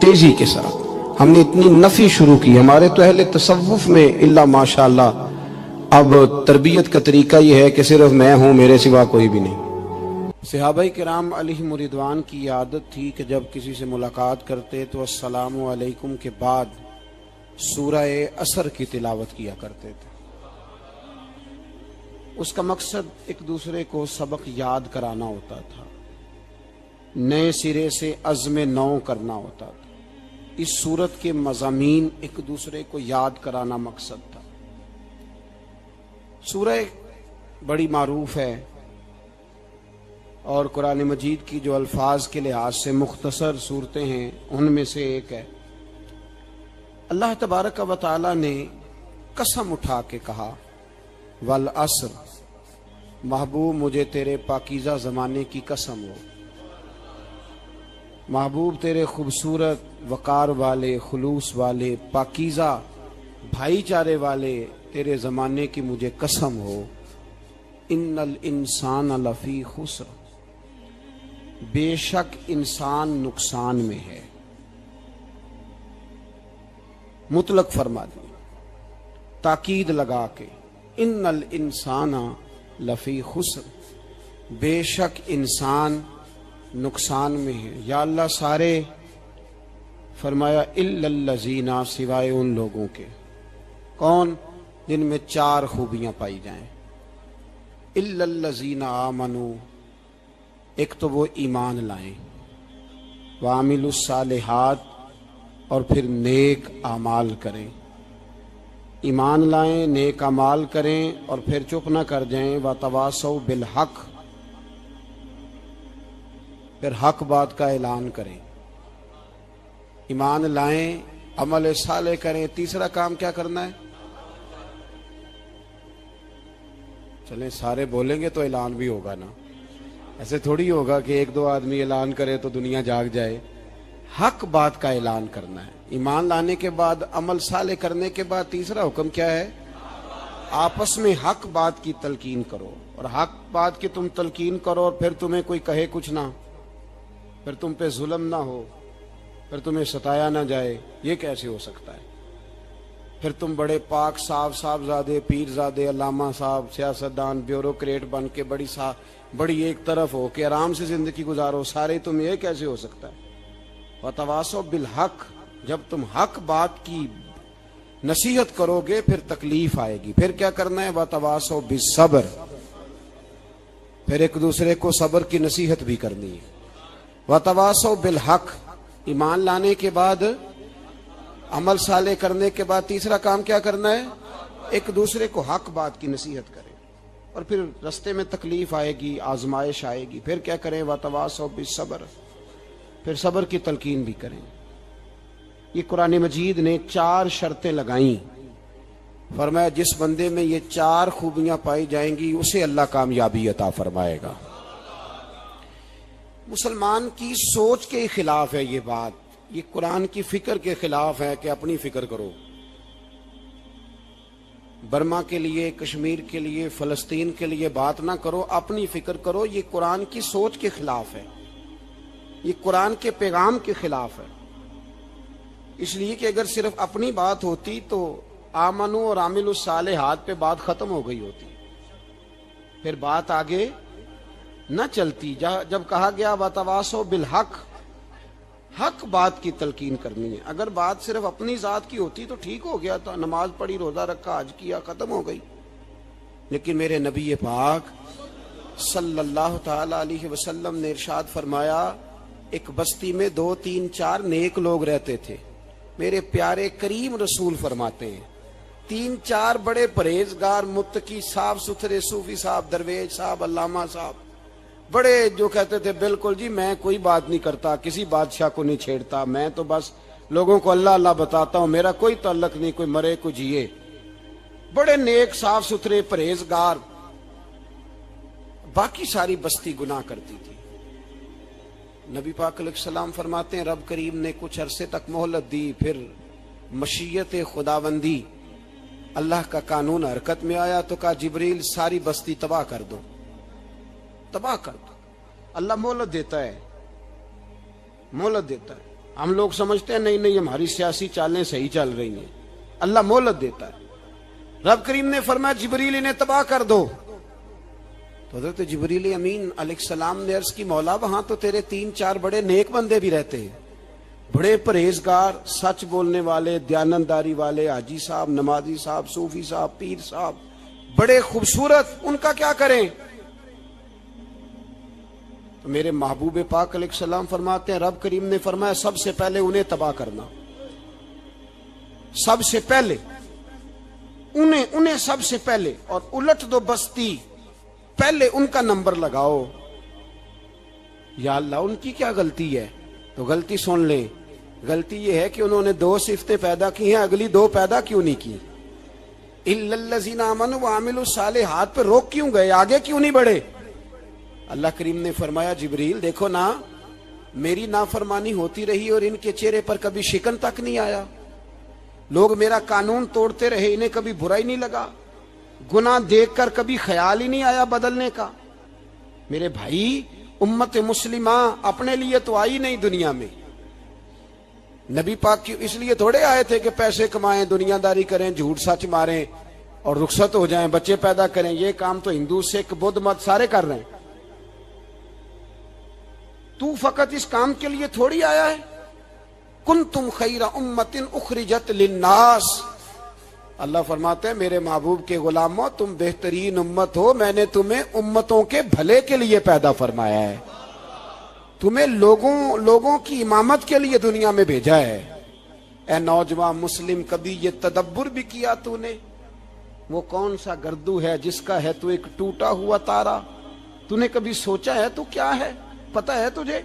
تیزی کے ساتھ ہم نے اتنی نفی شروع کی ہمارے تو اہل تصوف میں اللہ ماشاءاللہ اب تربیت کا طریقہ یہ ہے کہ صرف میں ہوں، میرے سوا کوئی بھی نہیں۔ صحابہ کرام علیہم رضوان کی عادت تھی کہ جب کسی سے ملاقات کرتے تو السلام علیکم کے بعد سورہ عصر کی تلاوت کیا کرتے تھے۔ اس کا مقصد ایک دوسرے کو سبق یاد کرانا ہوتا تھا، نئے سرے سے عزم نو کرنا ہوتا تھا۔ اس سورت کے مضامین ایک دوسرے کو یاد کرانا مقصد تھا۔ سورہ بڑی معروف ہے اور قرآن مجید کی جو الفاظ کے لحاظ سے مختصر صورتیں ہیں ان میں سے ایک ہے۔ اللہ تبارک و تعالی نے قسم اٹھا کے کہا والعصر، محبوب مجھے تیرے پاکیزہ زمانے کی قسم ہو، محبوب تیرے خوبصورت وقار والے خلوص والے پاکیزہ بھائی چارے والے تیرے زمانے کی مجھے قسم ہو، ان الانسان لفی خسر، بے شک انسان نقصان میں ہے۔ مطلق فرما دی، تاکید لگا کے، ان الانسان لفی خسر، بے شک انسان نقصان میں ہے۔ یا اللہ سارے، فرمایا الا الذین، سوائے ان لوگوں کے، کون؟ جن میں چار خوبیاں پائی جائیں۔ الا الذین آمنوا، ایک تو وہ ایمان لائیں، وعملوا الصالحات، اور پھر نیک اعمال کریں۔ ایمان لائیں، نیک اعمال کریں اور پھر چپ نہ کر جائیں، وتواصوا بالحق، پھر حق بات کا اعلان کریں۔ ایمان لائیں، عمل صالح کریں، تیسرا کام کیا کرنا ہے؟ چلیں سارے بولیں گے تو اعلان بھی ہوگا نا، ایسے تھوڑی ہوگا کہ ایک دو آدمی اعلان کرے تو دنیا جاگ جائے۔ حق بات کا اعلان کرنا ہے۔ ایمان لانے کے بعد، عمل صالح کرنے کے بعد تیسرا حکم کیا ہے؟ آپس میں حق بات کی تلقین کرو، اور حق بات کی تم تلقین کرو اور پھر تمہیں کوئی کہے کچھ نہ، پھر تم پہ ظلم نہ ہو، پھر تمہیں ستایا نہ جائے، یہ کیسے ہو سکتا ہے؟ پھر تم بڑے پاک صاحبزادے، پیرزادے، علامہ صاحب، سیاستدان، بیوروکریٹ بن کے بڑی ایک طرف ہو کے آرام سے زندگی گزارو سارے، تم یہ کیسے ہو سکتا ہے؟ وتواصوا بالحق، جب تم حق بات کی نصیحت کرو گے پھر تکلیف آئے گی، پھر کیا کرنا ہے؟ وتواصوا بالصبر، پھر ایک دوسرے کو صبر کی نصیحت بھی کرنی ہے۔ وتواصوا بالحق، ایمان لانے کے بعد، عمل صالح کرنے کے بعد تیسرا کام کیا کرنا ہے؟ ایک دوسرے کو حق بات کی نصیحت کریں، اور پھر رستے میں تکلیف آئے گی، آزمائش آئے گی، پھر کیا کریں؟ وتواصوا بالصبر، پھر صبر کی تلقین بھی کریں۔ یہ قرآن مجید نے 4 شرطیں لگائیں، فرمایا جس بندے میں یہ 4 خوبیاں پائی جائیں گی اسے اللہ کامیابی عطا فرمائے گا۔ مسلمان کی سوچ کے خلاف ہے یہ بات، یہ قرآن کی فکر کے خلاف ہے کہ اپنی فکر کرو۔ برما کے لیے، کشمیر کے لیے، فلسطین کے لیے بات نہ کرو، اپنی فکر کرو۔ یہ قرآن کی سوچ کے خلاف ہے، یہ قرآن کے پیغام کے خلاف ہے۔ اس لیے کہ اگر صرف اپنی بات ہوتی تو آمنو اور عاملوا الصالحات پہ بات ختم ہو گئی ہوتی، پھر بات آگے نہ چلتی۔ جب کہا گیا وتواصوا بالحق، حق بات کی تلقین کرنی ہے۔ اگر بات صرف اپنی ذات کی ہوتی تو ٹھیک ہو گیا تھا، نماز پڑھی، روزہ رکھا، حج کیا، ختم ہو گئی۔ لیکن میرے نبی پاک صلی اللہ تعالی علیہ وسلم نے ارشاد فرمایا، ایک بستی میں 2 3 4 نیک لوگ رہتے تھے۔ میرے پیارے کریم رسول فرماتے ہیں 3 4 بڑے پرہیزگار، متقی، صاف ستھرے صوفی صاحب، درویش صاحب، علامہ صاحب، بڑے جو کہتے تھے بالکل جی میں کوئی بات نہیں کرتا، کسی بادشاہ کو نہیں چھیڑتا، میں تو بس لوگوں کو اللہ اللہ بتاتا ہوں، میرا کوئی تعلق نہیں، کوئی مرے کوئی جیے۔ بڑے نیک، صاف ستھرے، پرہیزگار۔ باقی ساری بستی گناہ کرتی تھی، نبی پاک علیہ السلام فرماتے ہیں رب کریم نے کچھ عرصے تک مہلت دی، پھر مشیت خداوندی اللہ کا قانون حرکت میں آیا تو کہا جبریل ساری بستی تباہ کر دو، تباہ کر دو۔ اللہ مہلت دیتا ہے، مہلت دیتا ہے۔ ہم لوگ سمجھتے ہیں نہیں نہیں ہماری سیاسی چالیں صحیح چل رہی ہیں، اللہ مہلت دیتا ہے۔ رب کریم نے فرمایا جبریل انہیں تباہ کر دو، تو حضرت جبریل امین علیہ السلام نے عرض کی مولا وہاں تو تیرے 3-4 بڑے نیک بندے بھی رہتے ہیں، بڑے پرہیزگار، سچ بولنے والے، دیانتداری والے، حاجی صاحب، نمازی صاحب، صوفی صاحب، پیر صاحب، بڑے خوبصورت، ان کا کیا کریں؟ تو میرے محبوب پاک علیہ السلام فرماتے ہیں رب کریم نے فرمایا سب سے پہلے انہیں تباہ کرنا، سب سے پہلے انہیں سب سے پہلے، اور الٹ دو بستی، پہلے ان کا نمبر لگاؤ۔ یا اللہ ان کی کیا غلطی ہے؟ تو غلطی سن لیں، غلطی یہ ہے کہ انہوں نے 2 صفتیں پیدا کی ہیں، اگلی 2 پیدا کیوں نہیں کی؟ الا الذین آمنوا وعملوا الصالحات پہ روک کیوں گئے؟ آگے کیوں نہیں بڑھے؟ اللہ کریم نے فرمایا جبریل دیکھو نا، میری نافرمانی ہوتی رہی اور ان کے چہرے پر کبھی شکن تک نہیں آیا، لوگ میرا قانون توڑتے رہے، انہیں کبھی برا ہی نہیں لگا، گناہ دیکھ کر کبھی خیال ہی نہیں آیا بدلنے کا۔ میرے بھائی امت مسلمہ اپنے لیے تو آئی نہیں دنیا میں، نبی پاک کی اس لیے تھوڑے آئے تھے کہ پیسے کمائیں، دنیا داری کریں، جھوٹ سچ ماریں اور رخصت ہو جائیں، بچے پیدا کریں۔ یہ کام تو ہندو سکھ بدھ مت سارے کر رہے ہیں، تو فقط اس کام کے لیے تھوڑی آیا ہے۔ کنتم خیر امت اخرجت للناس، اللہ فرماتے ہیں میرے محبوب کے غلاموں تم بہترین امت ہو، میں نے تمہیں امتوں کے بھلے کے لیے پیدا فرمایا ہے، تمہیں لوگوں کی امامت کے لیے دنیا میں بھیجا ہے۔ اے نوجوان مسلم کبھی یہ تدبر بھی کیا تو نے؟ وہ کون سا گردو ہے جس کا ہے تو ایک ٹوٹا ہوا تارا؟ تو نے کبھی سوچا ہے تو کیا ہے؟ پتہ ہے تجھے؟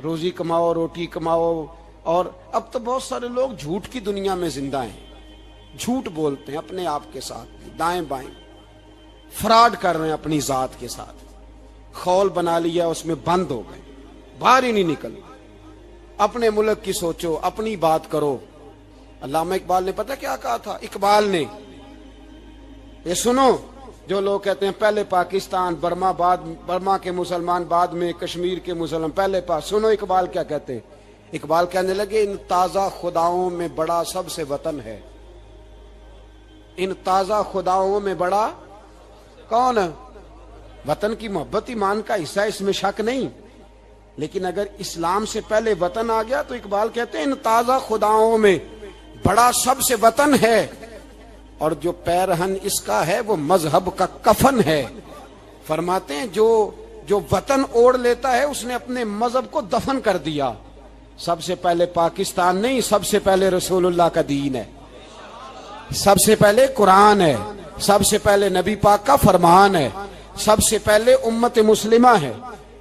روزی کماؤ، روٹی کماؤ، اور اب تو بہت سارے لوگ جھوٹ کی دنیا میں زندہ ہیں، جھوٹ بولتے ہیں اپنے آپ کے ساتھ، دائیں بائیں فراڈ کر رہے ہیں اپنی ذات کے ساتھ، خول بنا لیا اس میں بند ہو گئے، باہر ہی نہیں نکل۔ اپنے ملک کی سوچو، اپنی بات کرو۔ علامہ اقبال نے پتہ کیا کہا تھا؟ اقبال نے، یہ سنو جو لوگ کہتے ہیں پہلے پاکستان، برما کے مسلمان بعد میں کشمیر کے مسلمان پہلے سنو اقبال کیا کہتے ہیں۔ اقبال کہنے لگے ان تازہ خداؤں میں بڑا سب سے وطن ہے، ان تازہ خداؤں میں بڑا کون؟ وطن کی محبت ایمان کا حصہ، اس میں شک نہیں، لیکن اگر اسلام سے پہلے وطن آ گیا تو اقبال کہتے ہیں ان تازہ خداؤں میں بڑا سب سے وطن ہے، اور جو پیرہن اس کا ہے وہ مذہب کا کفن ہے۔ فرماتے ہیں جو وطن اوڑھ لیتا ہے اس نے اپنے مذہب کو دفن کر دیا۔ سب سے پہلے پاکستان نہیں، سب سے پہلے رسول اللہ کا دین ہے، سب سے پہلے قرآن ہے، سب سے پہلے نبی پاک کا فرمان ہے، سب سے پہلے امت مسلمہ ہے۔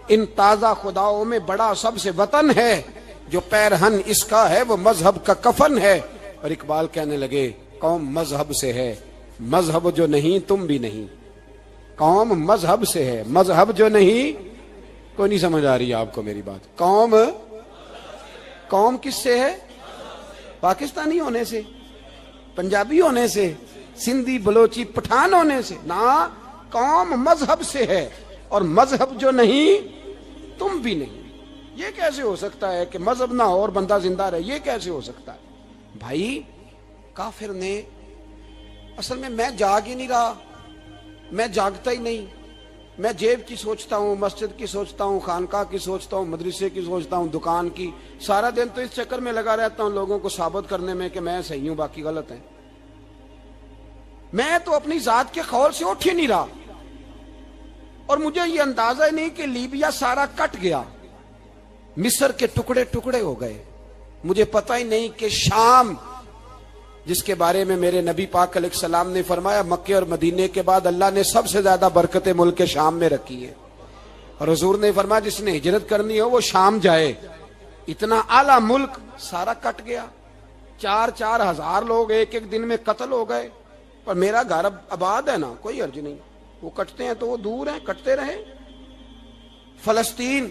ان تازہ خداؤں میں بڑا سب سے وطن ہے، جو پیرہن اس کا ہے وہ مذہب کا کفن ہے۔ اور اقبال کہنے لگے قوم مذہب سے ہے، مذہب جو نہیں تم بھی نہیں، قوم مذہب سے ہے، مذہب جو نہیں، کوئی نہیں سمجھ آ رہی آپ کو میری بات؟ قوم کس سے ہے؟ پاکستانی ہونے سے، پنجابی ہونے سے، سندھی بلوچی پٹھان ہونے سے نہ، قوم مذہب سے ہے، اور مذہب جو نہیں تم بھی نہیں۔ یہ کیسے ہو سکتا ہے کہ مذہب نہ ہو اور بندہ زندہ رہے؟ یہ کیسے ہو سکتا ہے؟ بھائی کافر نے اصل میں جاگ ہی نہیں رہا، میں جاگتا ہی نہیں، میں جیب کی سوچتا ہوں، مسجد کی سوچتا ہوں، خانقاہ کی سوچتا ہوں، مدرسے کی سوچتا ہوں، دکان کی، سارا دن تو اس چکر میں لگا رہتا ہوں لوگوں کو ثابت کرنے میں کہ میں صحیح ہوں باقی غلط ہیں۔ میں تو اپنی ذات کے خول سے اٹھ ہی نہیں رہا، اور مجھے یہ اندازہ ہی نہیں کہ لیبیا سارا کٹ گیا، مصر کے ٹکڑے ٹکڑے ہو گئے، مجھے پتہ ہی نہیں کہ شام، جس کے بارے میں میرے نبی پاک علیہ السلام نے فرمایا مکے اور مدینے کے بعد اللہ نے سب سے زیادہ برکتیں ملک کے شام میں رکھی ہے، اور حضور نے فرمایا جس نے ہجرت کرنی ہو وہ شام جائے۔ اتنا اعلیٰ ملک سارا کٹ گیا، 4-4 ہزار لوگ ایک دن میں قتل ہو گئے، پر میرا گھر آباد ہے نا، کوئی حرج نہیں، وہ کٹتے ہیں تو وہ دور ہیں، کٹتے رہے۔ فلسطین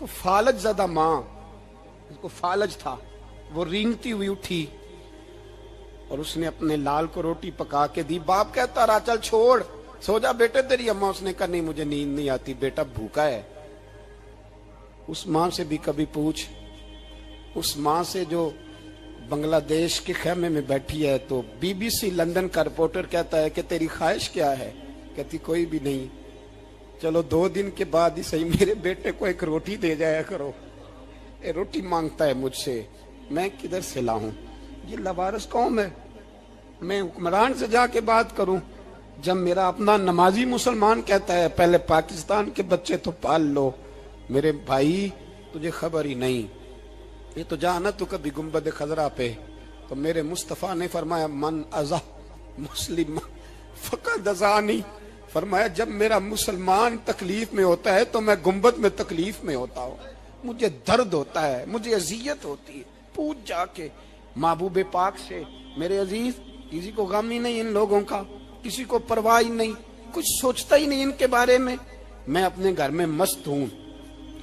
تو فالج زدہ ماں، اس کو فالج تھا، وہ رینگتی ہوئی اٹھی اور اس نے اپنے لال کو روٹی پکا کے دی. باپ کہتا رہا چل چھوڑ، سو جا بیٹے تیری اماں. اس نے کہا نہیں مجھے نیند نہیں آتی، بیٹا بھوکا ہے. اس ماں سے بھی کبھی پوچھ، اس ماں سے جو بنگلہ دیش کے خیمے میں بیٹھی ہے، تو بی بی سی لندن کا رپورٹر کہتا ہے کہ تیری خواہش کیا ہے؟ کہتی کوئی بھی نہیں. چلو 2 دن کے بعد ہی صحیح میرے بیٹے کو ایک روٹی دے جایا کرو. روٹی مانگتا ہے مجھ سے، میں کدھر سے لاؤں؟ یہ لوارث قوم ہے، میں حکمران سے جا کے بات کروں؟ جب میرا اپنا نمازی مسلمان کہتا ہے پہلے پاکستان کے بچے تو پال لو. میرے بھائی تجھے خبر ہی نہیں، یہ تو جانا تو کبھی گنبد خضرا پہ، تو میرے مصطفیٰ نے فرمایا من ازا مسلم فقد ازانی. فرمایا جب میرا مسلمان تکلیف میں ہوتا ہے تو میں گنبد میں تکلیف میں ہوتا ہوں، مجھے درد ہوتا ہے، مجھے اذیت ہوتی ہے. پوچھ جا کے محبوب پاک سے. میرے عزیز کسی کو غم ہی نہیں ان لوگوں کا، کسی کو پرواہ ہی نہیں، کچھ سوچتا ہی نہیں ان کے بارے میں. میں اپنے گھر میں مست ہوں،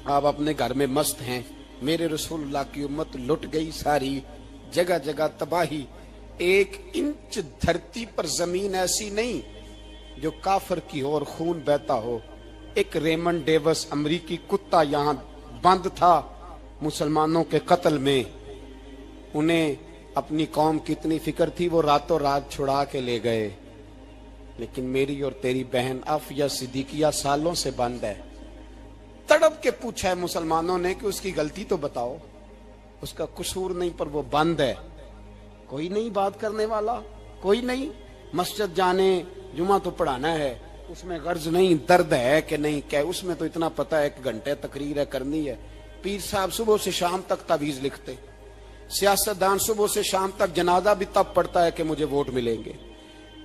آپ اپنے گھر میں مست ہیں. میرے رسول اللہ کی امت لٹ گئی ساری، جگہ جگہ تباہی. 1 انچ دھرتی پر زمین ایسی نہیں جو کافر کی ہو اور خون بہتا ہو. ایک ریمنڈ ڈیوس امریکی کتا یہاں بند تھا مسلمانوں کے قتل میں. انہیں اپنی قوم کی اتنی فکر تھی، وہ راتوں رات چھڑا کے لے گئے. لیکن میری اور تیری بہن عافیہ صدیقیہ سالوں سے بند ہے. تڑپ کے پوچھا ہے مسلمانوں نے کہ اس کی غلطی تو بتاؤ، اس کا قصور نہیں پر وہ بند ہے. کوئی نہیں بات کرنے والا، کوئی نہیں. مسجد جانے، جمعہ تو پڑھانا ہے، اس میں غرض نہیں درد ہے کہ نہیں کہ اس میں تو اتنا پتہ ہے 1 گھنٹے تقریر ہے کرنی ہے. پیر صاحب صبح سے شام تک تعویذ لکھتے، سیاستدان صبح سے شام تک جنازہ بھی تب پڑتا ہے کہ مجھے ووٹ ملیں گے.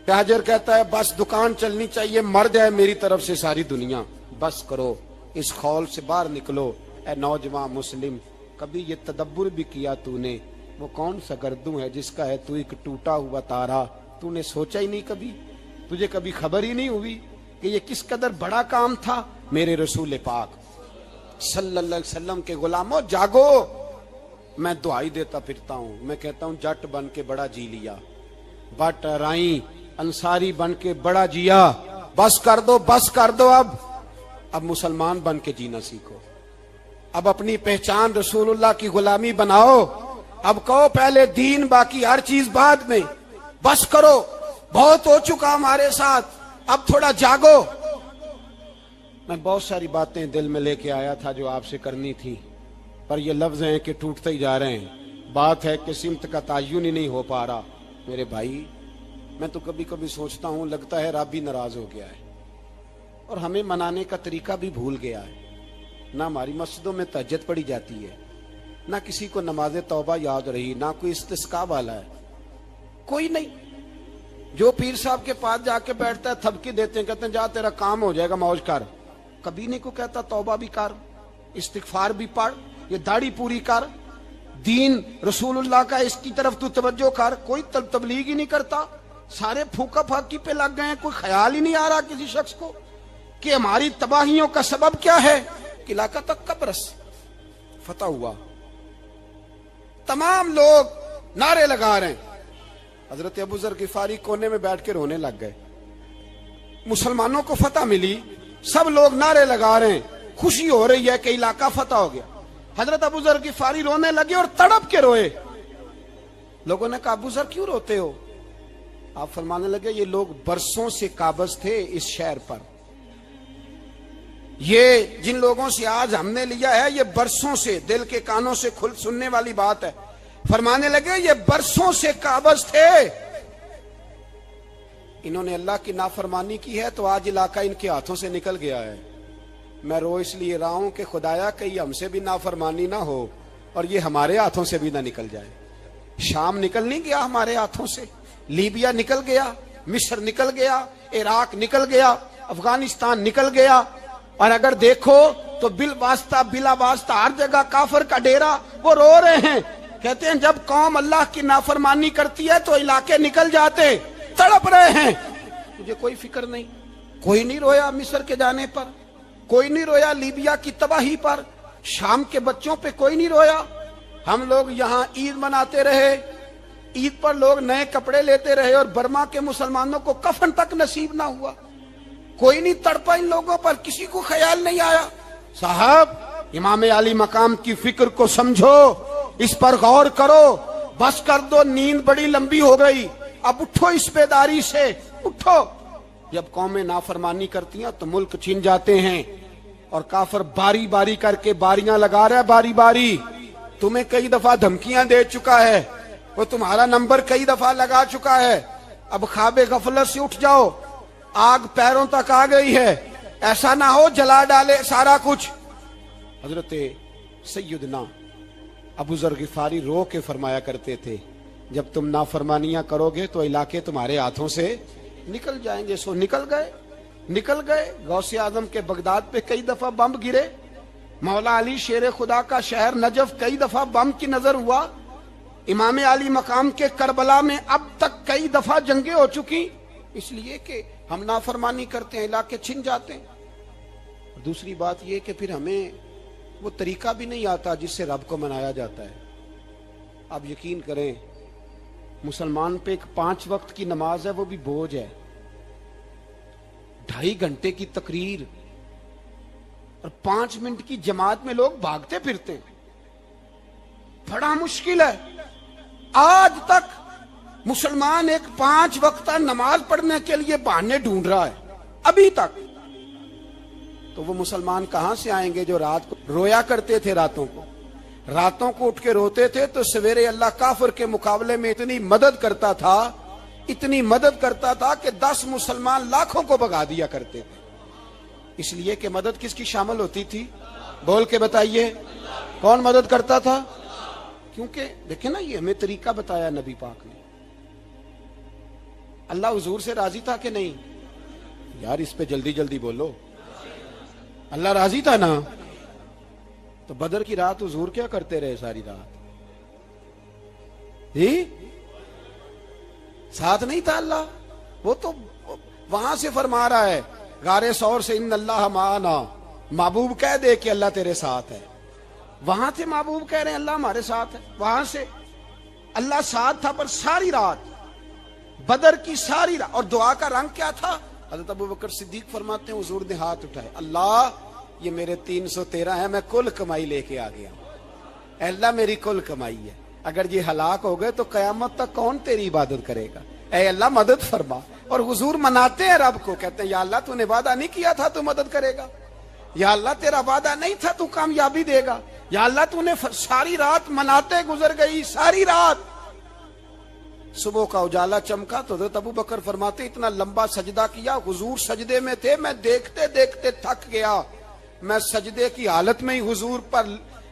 تاجر کہتا ہے بس دکان چلنی چاہیے، مر جائے میری طرف سے ساری دنیا. بس کرو، اس خول سے باہر نکلو. اے نوجوان مسلم، کبھی یہ تدبر بھی کیا تو نے وہ کون سا گردوں ہے جس کا ہے تو ایک ٹوٹا ہوا تارا؟ تو نے سوچا ہی نہیں کبھی؟ تجھے کبھی خبر ہی نہیں ہوئی کہ یہ کس قدر بڑا کام تھا؟ میرے رسول پاک صلی اللہ علیہ وسلم کے غلاموں جاگو. میں دعائی دیتا پھرتا ہوں، میں کہتا ہوں جٹ بن کے بڑا جی لیا، بٹ رائی انصاری بن کے بڑا جیا. بس کر دو، بس کر دو. اب مسلمان بن کے جینا سیکھو. اب اپنی پہچان رسول اللہ کی غلامی بناؤ. اب کہو پہلے دین، باقی ہر چیز بعد میں. بس کرو، بہت ہو چکا ہمارے ساتھ، اب تھوڑا جاگو. میں بہت ساری باتیں دل میں لے کے آیا تھا جو آپ سے کرنی تھی، پر یہ لفظ ہیں کہ ٹوٹتے ہی جا رہے ہیں. بات ہے کہ سمت کا تعین ہی نہیں ہو پا رہا. میرے بھائی میں تو کبھی کبھی سوچتا ہوں لگتا ہے رب بھی ناراض ہو گیا ہے اور ہمیں منانے کا طریقہ بھی بھول گیا ہے. نہ ہماری مسجدوں میں تہجد پڑھی جاتی ہے، نہ کسی کو نماز توبہ یاد رہی، نہ کوئی استسقاء والا ہے، کوئی نہیں. جو پیر صاحب کے پاس جا کے بیٹھتا ہے تھپکی دیتے ہیں، کہتے ہیں جا تیرا کام ہو جائے گا موج کر. کبھی نہیں کو کہتا توبہ بھی کر، استغفار بھی پڑھ، یہ داڑھی پوری کر، دین رسول اللہ کا اس کی طرف تو توجہ کر. کوئی تبلیغ ہی نہیں کرتا، سارے پھوکا پھاکی پہ لگ گئے ہیں. کوئی خیال ہی نہیں آ رہا کسی شخص کو کہ ہماری تباہیوں کا سبب کیا ہے. کہ علاقہ تک قبرص فتح ہوا، تمام لوگ نعرے لگا رہے ہیں. حضرت ابو ذر غفاری کونے میں بیٹھ کے رونے لگ گئے. مسلمانوں کو فتح ملی، سب لوگ نعرے لگا رہے ہیں، خوشی ہو رہی ہے کہ علاقہ فتح ہو گیا. حضرت ابو ذر غفاری رونے لگے اور تڑپ کے روئے. لوگوں نے کہا ابو ذر کیوں روتے ہو؟ آپ فرمانے لگے یہ لوگ برسوں سے قابض تھے اس شہر پر، یہ جن لوگوں سے آج ہم نے لیا ہے یہ برسوں سے، دل کے کانوں سے کھل سننے والی بات ہے. فرمانے لگے یہ برسوں سے قابض تھے، انہوں نے اللہ کی نافرمانی کی ہے تو آج علاقہ ان کے ہاتھوں سے نکل گیا ہے. میں رو اس لیے رہا ہوں کہ خدایا کہیں ہم سے بھی نافرمانی نہ ہو اور یہ ہمارے ہاتھوں سے بھی نہ نکل جائے. شام نکل نہیں گیا ہمارے ہاتھوں سے، لیبیا نکل گیا، مصر نکل گیا، عراق نکل گیا، افغانستان نکل گیا. اور اگر دیکھو تو بالواسطہ بلا واسطہ ہر جگہ کافر کا ڈیرا. وہ رو رہے ہیں، کہتے ہیں جب قوم اللہ کی نافرمانی کرتی ہے تو علاقے نکل جاتے. تڑپ رہے ہیں. مجھے کوئی فکر نہیں، کوئی نہیں رویا مصر کے جانے پر، کوئی نہیں رویا لیبیا کی تباہی پر، شام کے بچوں پہ کوئی نہیں رویا. ہم لوگ یہاں عید مناتے رہے, عید پر لوگ نئے کپڑے لیتے رہے, اور برما کے مسلمانوں کو کفن تک نصیب نہ ہوا. کوئی نہیں تڑپا ان لوگوں پر, کسی کو خیال نہیں آیا. صاحب, امام علی مقام کی فکر کو سمجھو, اس پر غور کرو. بس کر دو, نیند بڑی لمبی ہو گئی, اب اٹھو اس بیداری سے, اٹھو. جب قومیں نافرمانی کرتی ہیں تو ملک چھن جاتے ہیں, اور کافر باری باری کر کے باریاں لگا رہا ہے. باری باری تمہیں کئی دفعہ دھمکیاں دے چکا ہے, وہ تمہارا نمبر کئی دفعہ لگا چکا ہے. اب خواب غفلت سے اٹھ جاؤ, آگ پیروں تک آ گئی ہے, ایسا نہ ہو جلا ڈالے سارا کچھ. حضرت سیدنا ابو ذر غفاری رو کے فرمایا کرتے تھے, جب تم نافرمانیاں کرو گے تو علاقے تمہارے ہاتھوں سے نکل جائیں گے. سو نکل گئے. غوث اعظم کے بغداد پہ کئی دفعہ بم گرے, مولا علی شیر خدا کا شہر نجف کئی دفعہ بم کی نظر ہوا, امام علی مقام کے کربلا میں اب تک کئی دفعہ جنگیں ہو چکی, اس لیے کہ ہم نافرمانی کرتے ہیں, علاقے چھن جاتے ہیں. دوسری بات یہ کہ پھر ہمیں وہ طریقہ بھی نہیں آتا جس سے رب کو منایا جاتا ہے. آپ یقین کریں, مسلمان پہ ایک 5 وقت کی نماز ہے, وہ بھی بوجھ ہے. 2.5 گھنٹے کی تقریر اور 5 منٹ کی جماعت میں لوگ بھاگتے پھرتے ہیں, بڑا مشکل ہے. آج تک مسلمان ایک 5 وقت نماز پڑھنے کے لیے بہانے ڈھونڈ رہا ہے, ابھی تک. تو وہ مسلمان کہاں سے آئیں گے جو رات کو رویا کرتے تھے, راتوں کو اٹھ کے روتے تھے, تو سویرے اللہ کافر کے مقابلے میں اتنی مدد کرتا تھا کہ 10 مسلمان لاکھوں کو بھگا دیا کرتے تھے. اس لیے کہ مدد کس کی شامل ہوتی تھی؟ بول کے بتائیے, کون مدد کرتا تھا؟ کیونکہ دیکھیں نا, یہ ہمیں طریقہ بتایا نبی پاک نے. اللہ حضور سے راضی تھا کہ نہیں؟ یار اس پہ جلدی جلدی بولو. اللہ راضی تھا نا؟ تو بدر کی رات حضور کیا کرتے رہے ساری رات؟ جی ساتھ نہیں تھا اللہ؟ وہ تو وہاں سے فرما رہا ہے غار ثور سے, ان اللہ معنا. محبوب کہہ دے کہ اللہ تیرے ساتھ ہے. وہاں سے محبوب کہہ رہے ہیں اللہ ہمارے ساتھ ہے, وہاں سے اللہ ساتھ تھا. پر ساری رات, بدر کی ساری رات, اور دعا کا رنگ کیا تھا؟ حضرت ابو بکر صدیق فرماتے ہیں حضور نے ہاتھ اٹھائے, اللہ یہ میرے 313 ہیں, میں کل کمائی لے کے آ گیا ہوں. اے اللہ میری کل کمائی ہے, اگر یہ ہلاک ہو گئے تو قیامت تک کون تیری عبادت کرے گا؟ اے اللہ مدد فرما. اور حضور مناتے ہیں رب کو, کہتے ہیں یا اللہ تو نے وعدہ نہیں کیا تھا تو مدد کرے گا, یا اللہ تیرا وعدہ نہیں تھا تو کامیابی دے گا, یا اللہ تو نے ساری رات مناتے گزر گئی, ساری رات. صبح کا اجالا چمکا تو حضرت ابو بکر فرماتے اتنا لمبا سجدہ کیا, حضور سجدے میں تھے, میں دیکھتے دیکھتے تھک گیا, میں سجدے کی حالت میں ہی حضور پر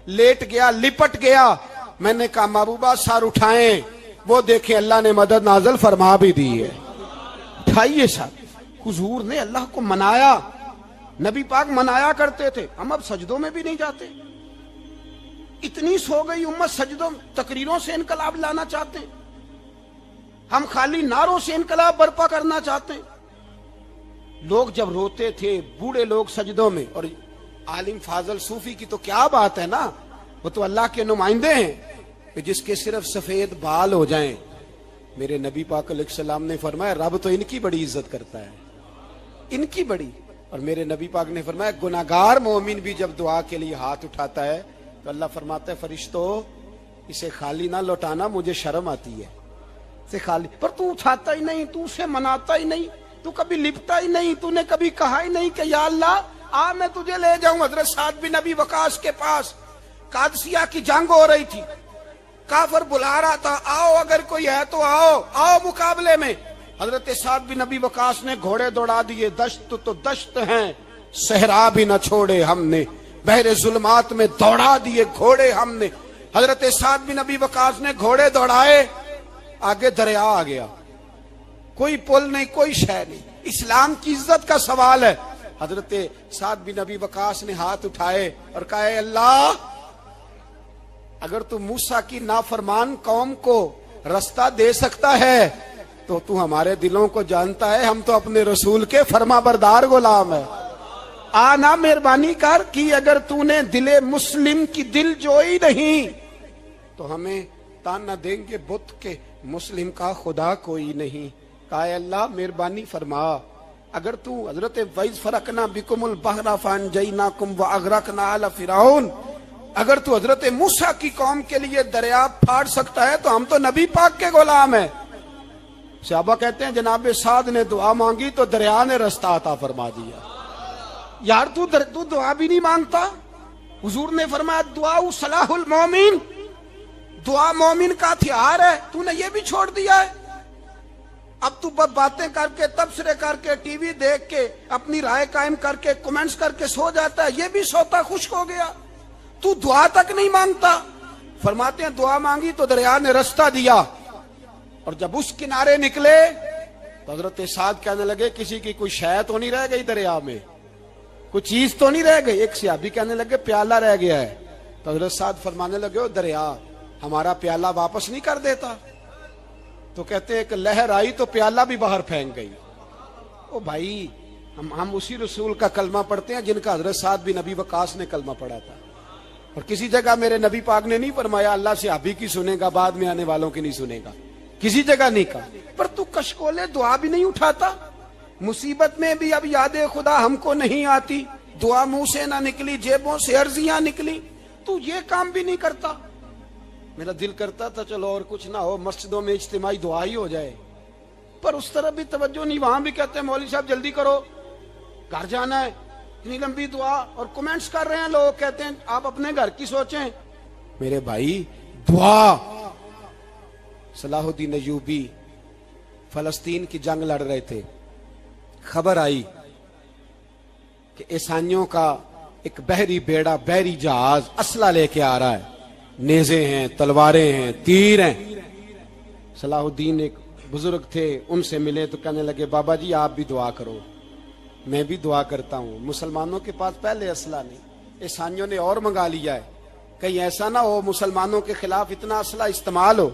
لیٹ گیا, لپٹ گیا. میں نے کہا محبوبہ سر اٹھائیں, وہ دیکھیں اللہ نے مدد نازل فرما بھی دی ہے. اٹھائیے سر. حضور نے اللہ کو منایا, نبی پاک منایا کرتے تھے. ہم اب سجدوں میں بھی نہیں جاتے, اتنی سو گئی امت, سجدوں تقریروں سے انقلاب لانا چاہتے ہیں, ہم خالی نعروں سے انقلاب برپا کرنا چاہتے ہیں. لوگ جب روتے تھے, بوڑھے لوگ سجدوں میں, اور عالم فاضل صوفی کی تو کیا بات ہے نا, وہ تو اللہ کے نمائندے ہیں کہ جس کے صرف سفید بال ہو جائیں. میرے نبی پاک علیہ السلام نے فرمایا رب تو ان کی بڑی عزت کرتا ہے, ان کی بڑی. اور میرے نبی پاک نے فرمایا گناہگار مومن بھی جب دعا کے لیے ہاتھ اٹھاتا ہے تو اللہ فرماتا ہے فرشتوں اسے خالی نہ لوٹانا, مجھے شرم آتی ہے سے خالی. پر تو اٹھاتا ہی نہیں, تو اسے مناتا ہی نہیں, تو کبھی لپٹا ہی نہیں, تو نے کبھی کہا ہی نہیں کہ یا اللہ آ میں تجھے لے جاؤں. حضرت سعد بن ابی وقاص کے پاس قادسیہ کی جنگ ہو رہی تھی, کافر بلا رہا تھا, آؤ اگر کوئی ہے تو آؤ, آؤ مقابلے میں. حضرت سعد بن ابی وقاص نے گھوڑے دوڑا دیے, دشت تو دشت ہیں, صحرا بھی نہ چھوڑے ہم نے, بحر ظلمات میں دوڑا دیے گھوڑے ہم نے. حضرت سعد بن ابی وقاص نے گھوڑے دوڑائے, آگے دریا آ گیا, کوئی پل نہیں, کوئی شے نہیں. اسلام کی عزت کا سوال ہے. حضرت سعد بن ابی وقاص نے ہاتھ اٹھائے اور کہا اے اللہ اگر تو موسیٰ کی نافرمان قوم کو رستہ دے سکتا ہے تو ہمارے دلوں کو جانتا ہے, ہم تو اپنے رسول کے فرما بردار غلام ہیں. آنا مہربانی کر کی اگر تو نے دل مسلم کی دل جوئی نہیں تو ہمیں تانا دیں گے بت کے مسلم کا خدا کوئی نہیں. کہا اے اللہ مہربانی فرما اگر تو حضرت وَإِذْ فَرَقْنَا بِكُمُ الْبَحْرَ فَأَنْجَيْنَاكُمْ وَأَغْرَقْنَا آلَ فِرْعَوْنَ اگر تو حضرت موسیٰ کی قوم کے لیے دریا پھاڑ سکتا ہے تو ہم تو نبی پاک کے غلام ہیں. صحابہ کہتے ہیں جناب سعد نے دعا مانگی تو دریا نے رستہ عطا فرما دیا. یار تو دعا بھی نہیں مانگتا. حضور نے فرمایا دعا صلاح المومن، دعا مومن کا ہتھیار ہے، تو نے یہ بھی چھوڑ دیا ہے. اب تو باتیں کر کے تبصرے کر کے ٹی وی دیکھ کے اپنی رائے قائم کر کے کمنٹس کر کے سو جاتا ہے، یہ بھی سوتا خشک ہو گیا. تو دعا تک نہیں مانگتا. فرماتے ہیں دعا مانگی تو دریا نے رستہ دیا، اور جب اس کنارے نکلے تو حضرت سعد کہنے لگے کسی کی کوئی شے تو نہیں رہ گئی دریا میں، کوئی چیز تو نہیں رہ گئی. ایک صحابی کہنے لگے پیالہ رہ گیا ہے. تو حضرت سعد فرمانے لگے او دریا ہمارا پیالہ واپس نہیں کر دیتا. تو کہتے ہیں کہ لہر آئی تو پیالہ بھی باہر پھینک گئی. او بھائی ہم اسی رسول کا کلمہ پڑھتے ہیں جن کا حضرت سعد بن ابی وقاص نے کلمہ پڑھا تھا. اور کسی جگہ میرے نبی پاک نے نہیں فرمایا اللہ صحابی کی سنے گا بعد میں آنے والوں کی نہیں سنے گا، کسی جگہ نہیں کہا. پر تو کشکولے دعا بھی نہیں اٹھاتا. مصیبت میں بھی اب یاد خدا ہم کو نہیں آتی، دعا منہ سے نہ نکلی جیبوں سے عرضیاں نکلی، تو یہ کام بھی نہیں کرتا. میرا دل کرتا تھا چلو اور کچھ نہ ہو مسجدوں میں اجتماعی دعا ہی ہو جائے، پر اس طرح بھی توجہ نہیں. وہاں بھی کہتے ہیں مولوی صاحب جلدی کرو گھر جانا ہے، اتنی لمبی دعا، اور کمنٹس کر رہے ہیں لوگ کہتے ہیں آپ اپنے گھر کی سوچیں. میرے بھائی دعا. صلاح الدین ایوبی فلسطین کی جنگ لڑ رہے تھے، خبر آئی کہ عیسائیوں کا ایک بحری بیڑا بحری جہاز اسلحہ لے کے آ رہا ہے، نیزے ہیں تلواریں ہیں تیر ہیں. صلاح الدین ایک بزرگ تھے ان سے ملے تو کہنے لگے بابا جی آپ بھی دعا کرو. میں بھی دعا کرتا ہوں. مسلمانوں کے پاس پہلے اسلحہ نہیں، عیسائیوں نے اور منگا لیا ہے، کہیں ایسا نہ ہو مسلمانوں کے خلاف اتنا اسلحہ استعمال ہو.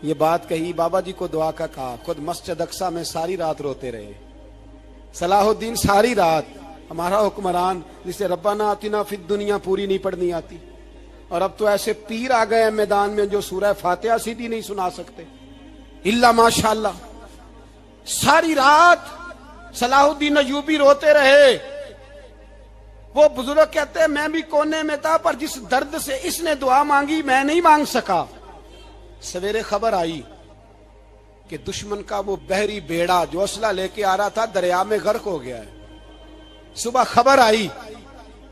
یہ بات کہی بابا جی کو دعا کا کہا. خود مسجد اقصی میں ساری رات روتے رہے صلاح الدین. ساری رات ہمارا حکمران جسے ربنا آتنا فی الدنیا پوری نہیں پڑھنی آتی، اور اب تو ایسے پیر آ گئے ہیں میدان میں جو سورہ فاتحہ سیدھی نہیں سنا سکتے الا ماشاءاللہ. ساری رات صلاح الدین ایوبی روتے رہے. وہ بزرگ کہتے ہیں میں بھی کونے میں تھا پر جس درد سے اس نے دعا مانگی میں نہیں مانگ سکا. سویرے خبر آئی کہ دشمن کا وہ بحری بیڑا جو اسلحہ لے کے آ رہا تھا دریا میں غرق ہو گیا ہے. صبح خبر آئی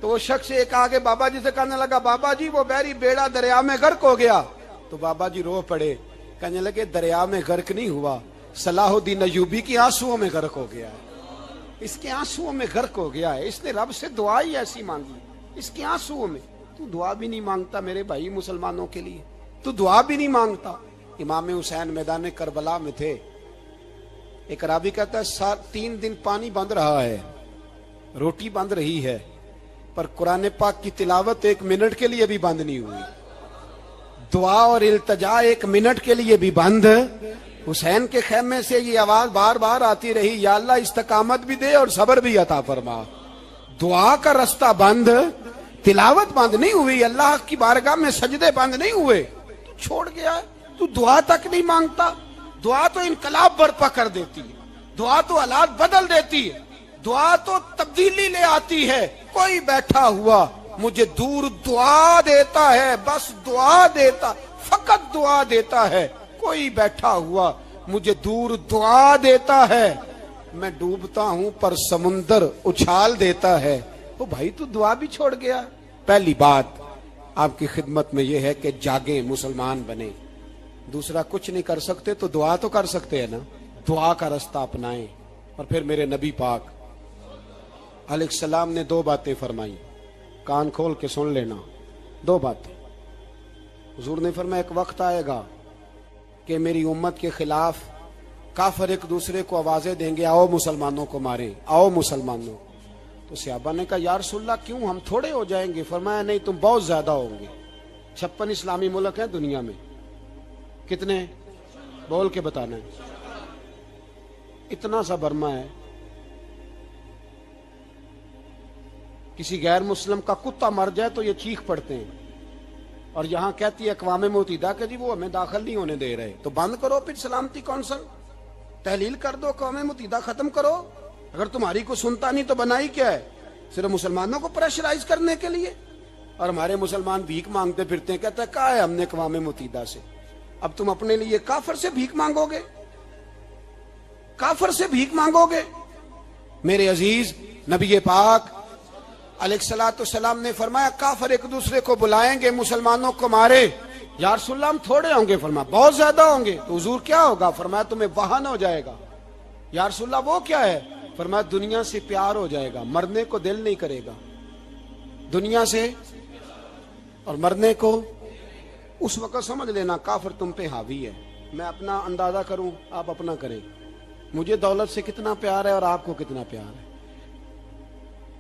تو وہ شخص ایک آگے بابا جی سے کہنے لگا بابا جی وہ بحری بیڑا دریا میں غرق ہو گیا. تو بابا جی رو پڑے، کہنے لگے دریا میں غرق نہیں ہوا، صلاح الدین ایوبی کی آنسوؤں میں غرق ہو گیا ہے. اس کے آنسوؤں میں غرق ہو گیا ہے، اس نے رب سے دعا ہی ایسی مانگی اس کے آنسوؤں میں. تو دعا بھی نہیں مانگتا میرے بھائی مسلمانوں کے لیے، تو دعا بھی نہیں مانگتا. امام حسین میدان کربلا میں تھے. ایک راوی کہتا ہے 3 دن پانی بند رہا ہے، روٹی بند رہی ہے، پر قرآن پاک کی تلاوت 1 منٹ کے لیے بھی بند نہیں ہوئی، دعا اور التجا 1 منٹ کے لیے بھی بند. حسین کے خیمے سے یہ آواز بار بار آتی رہی یا اللہ استقامت بھی دے اور صبر بھی عطا فرما. دعا کا رستہ بند، تلاوت بند نہیں ہوئی، اللہ کی بارگاہ میں سجدے بند نہیں ہوئے، تو چھوڑ گیا ہے. تو دعا تک نہیں مانگتا. دعا تو انقلاب برپا کر دیتی ہے، دعا تو حالات بدل دیتی ہے، دعا تو تبدیلی لے آتی ہے. کوئی بیٹھا ہوا مجھے دور دعا دیتا ہے، بس دعا دیتا، فقط دعا دیتا ہے. کوئی بیٹھا ہوا مجھے دور دعا دیتا ہے، میں ڈوبتا ہوں پر سمندر اچھال دیتا ہے. وہ بھائی تو دعا بھی چھوڑ گیا. پہلی بات آپ کی خدمت میں یہ ہے کہ جاگیں، مسلمان بنیں. دوسرا کچھ نہیں کر سکتے تو دعا تو کر سکتے ہیں نا، دعا کا رستہ اپنائیں. اور پھر میرے نبی پاک علیہ السلام نے 2 باتیں فرمائی، کان کھول کے سن لینا. 2 باتیں حضور نے فرمایا ایک وقت آئے گا کہ میری امت کے خلاف کافر ایک دوسرے کو آوازیں دیں گے آؤ مسلمانوں کو ماریں، آؤ مسلمانوں. تو صحابہ نے کہا یا رسول اللہ کیوں، ہم تھوڑے ہو جائیں گے؟ فرمایا نہیں تم بہت زیادہ ہوں گے. 56 اسلامی ملک ہیں دنیا میں، کتنے بول کے بتانا ہے؟ اتنا سا برما ہے. کسی غیر مسلم کا کتا مر جائے تو یہ چیخ پڑتے ہیں، اور یہاں کہتی ہے اقوام متحدہ کہ جی وہ ہمیں داخل نہیں ہونے دے رہے، تو بند کرو پھر سلامتی کونسل، تحلیل کر دو، اقوام متحدہ ختم کرو۔ اگر تمہاری کو سنتا نہیں تو بنائی کیا ہے؟ صرف مسلمانوں کو پریشرائز کرنے کے لیے۔ اور ہمارے مسلمان بھیک مانگتے پھرتے ہیں، کہتا ہے کہا ہے ہم نے اقوام متحدہ سے، اب تم اپنے لیے کافر سے بھیک مانگو گے، کافر سے بھیک مانگو گے؟ میرے عزیز، نبی پاک علیہ الصلوۃ والسلام نے فرمایا کافر ایک دوسرے کو بلائیں گے مسلمانوں کو مارے، یا رسول اللہ ہم تھوڑے ہوں گے، فرمایا بہت زیادہ ہوں گے، تو حضور کیا ہوگا؟ فرمایا تمہیں وہن ہو جائے گا۔ یا رسول اللہ وہ کیا ہے؟ فرمایا دنیا سے پیار ہو جائے گا، مرنے کو دل نہیں کرے گا، دنیا سے اور مرنے کو۔ اس وقت سمجھ لینا کافر تم پہ حاوی ہے۔ میں اپنا اندازہ کروں، آپ اپنا کریں، مجھے دولت سے کتنا پیار ہے اور آپ کو کتنا پیار ہے؟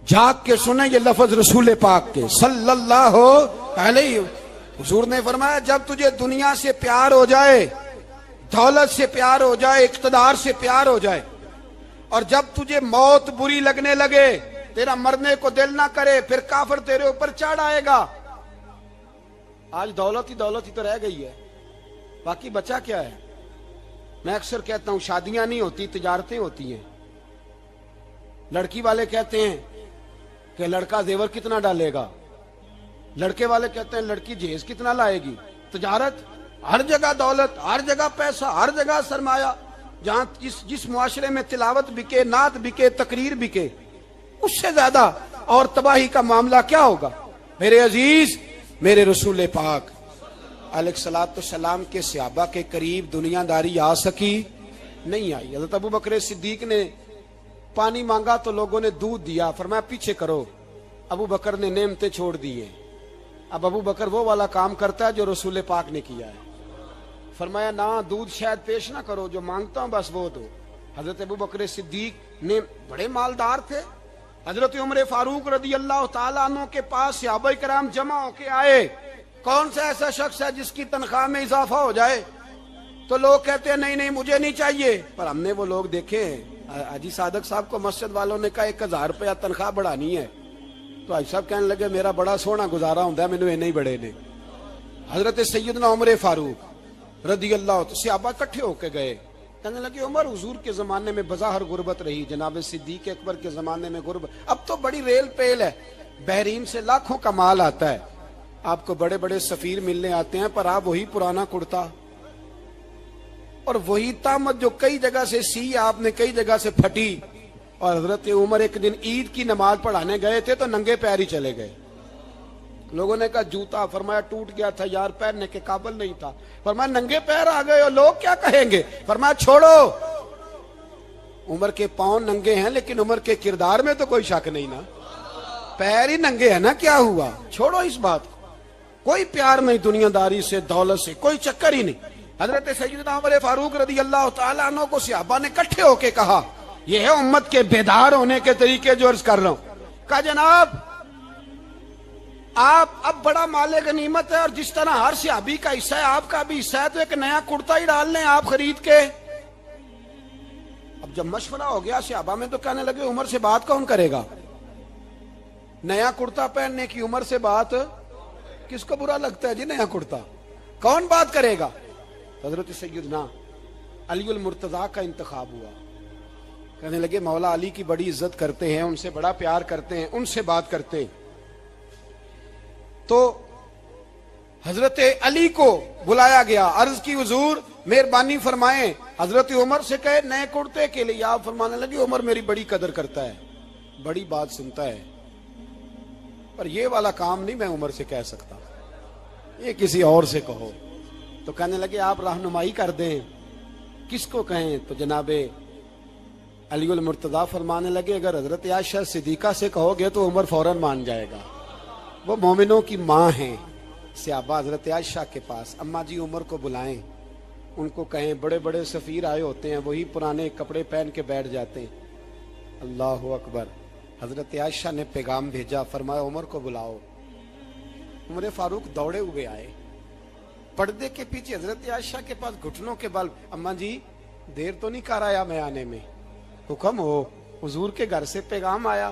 جھاگ کے سنیں یہ لفظ رسول پاک کے صلی اللہ علیہ، حضور نے فرمایا جب تجھے دنیا سے پیار ہو جائے، دولت سے پیار ہو جائے، اقتدار سے پیار ہو جائے، اور جب تجھے موت بری لگنے لگے، تیرا مرنے کو دل نہ کرے، پھر کافر تیرے اوپر چڑھ آئے گا۔ آج دولت ہی تو رہ گئی ہے، باقی بچا کیا ہے؟ میں اکثر کہتا ہوں شادیاں نہیں ہوتی، تجارتیں ہوتی ہیں۔ لڑکی والے کہتے ہیں کہ لڑکا زیور کتنا ڈالے گا، لڑکے والے کہتے ہیں لڑکی جہیز کتنا لائے گی۔ تجارت، ہر جگہ دولت، ہر جگہ پیسہ، ہر جگہ سرمایہ۔ جہاں جس معاشرے میں تلاوت بکے، نعت بکے، تقریر بکے، اس سے زیادہ اور تباہی کا معاملہ کیا ہوگا؟ میرے عزیز، میرے رسول پاک علیہ الصلوۃ والسلام کے صحابہ کے قریب دنیا داری آ سکی نہیں آئی۔ حضرت ابو بکر صدیق نے پانی مانگا تو لوگوں نے دودھ دیا، فرمایا پیچھے کرو، ابو بکر نے نعمتیں چھوڑ دی ہیں۔ اب ابو بکر وہ والا کام کرتا ہے جو رسول پاک نے کیا ہے، فرمایا نہ دودھ شاید پیش نہ کرو، جو مانگتا ہوں بس وہ دو۔ حضرت ابو بکر صدیق نے بڑے مالدار تھے، حضرت عمر فاروق رضی اللہ تعالیٰ عنہ کے پاس صحابہ کرام جمع ہو کے آئے، کون سا ایسا شخص ہے جس کی تنخواہ میں اضافہ ہو جائے؟ تو لوگ کہتے ہیں نہیں مجھے نہیں چاہیے، پر ہم نے وہ لوگ دیکھے ہیں۔ حاجی صادق صاحب کو مسجد والوں نے کہا 1000 روپیہ تنخواہ بڑھانی ہے، تو حاجی صاحب کہنے لگے میرا بڑا سونا گزارا ہوں ہے، مینوں نہیں بڑے نے۔ حضرت سیدنا عمر فاروق رضی اللہ عنہ صحابہ اکٹھے ہو کے گئے، کہنے لگے عمر حضور کے زمانے میں بظاہر غربت رہی، جناب صدیق اکبر کے زمانے میں غربت، اب تو بڑی ریل پیل ہے، بحرین سے لاکھوں کا مال آتا ہے، آپ کو بڑے بڑے سفیر ملنے آتے ہیں، پر آپ وہی پرانا کرتا اور وہی تامت جو کئی جگہ سے سی آپ نے کئی جگہ سے پھٹی۔ اور حضرت عمر ایک دن عید کی نماز پڑھانے گئے تھے تو ننگے پیر ہی چلے گئے۔ لوگوں نے کہا جوتا، فرمایا ٹوٹ گیا تھا یار، پہننے کے قابل نہیں تھا۔ فرمایا ننگے پیر آ گئے اور لوگ کیا کہیں گے؟ فرمایا چھوڑو، عمر کے پاؤں ننگے ہیں لیکن عمر کے کردار میں تو کوئی شک نہیں نا، پیر ہی ننگے ہیں نا، کیا ہوا؟ چھوڑو اس بات کو، کوئی پیار نہیں دنیا داری سے، دولت سے، کوئی چکر ہی نہیں۔ حضرت سیدنا عمر فاروق رضی اللہ تعالیٰ عنہ کو صحابہ نے اکٹھے ہو کے کہا، یہ ہے امت کے بیدار ہونے کے طریقے جو عرض کر رہا ہوں۔ کہا جناب آپ اب بڑا مال غنیمت ہے، اور جس طرح ہر صحابی کا حصہ ہے آپ کا بھی حصہ ہے، تو ایک نیا کرتا ہی ڈال لیں آپ خرید کے۔ اب جب مشورہ ہو گیا صحابہ میں تو کہنے لگے عمر سے بات کون کرے گا؟ نیا کرتا پہننے کی عمر سے بات کس کو برا لگتا ہے جی؟ نیا کرتا کون بات کرے گا؟ حضرت سیدنا علی المرتضیٰ کا انتخاب ہوا، کہنے لگے مولا علی کی بڑی عزت کرتے ہیں، ان سے بڑا پیار کرتے ہیں، ان سے بات کرتے ہیں۔ تو حضرت علی کو بلایا گیا، عرض کی حضور مہربانی فرمائیں، حضرت عمر سے کہے نئے کرتے کے لیے۔ آپ فرمانے لگے عمر میری بڑی قدر کرتا ہے، بڑی بات سنتا ہے، پر یہ والا کام نہیں میں عمر سے کہہ سکتا، یہ کسی اور سے کہو۔ تو کہنے لگے آپ رہنمائی کر دیں، کس کو کہیں؟ تو جناب علی المرتضیٰ فرمانے لگے اگر حضرت عائشہ صدیقہ سے کہو گے تو عمر فوراً مان جائے گا، وہ مومنوں کی ماں ہیں۔ صحابہ حضرت عائشہ کے پاس، اماں جی عمر کو بلائیں، ان کو کہیں بڑے بڑے سفیر آئے ہوتے ہیں، وہی پرانے کپڑے پہن کے بیٹھ جاتے ہیں۔ اللہ اکبر۔ حضرت عائشہ نے پیغام بھیجا، فرمایا عمر کو بلاؤ۔ عمر فاروق دوڑے ہوئے آئے، پردے کے پیچھے حضرت عائشہ کے پاس گھٹنوں کے بل، اماں جی دیر تو نہیں کر آیا میں آنے میں؟ حکم ہو، حضور کے گھر سے پیغام آیا،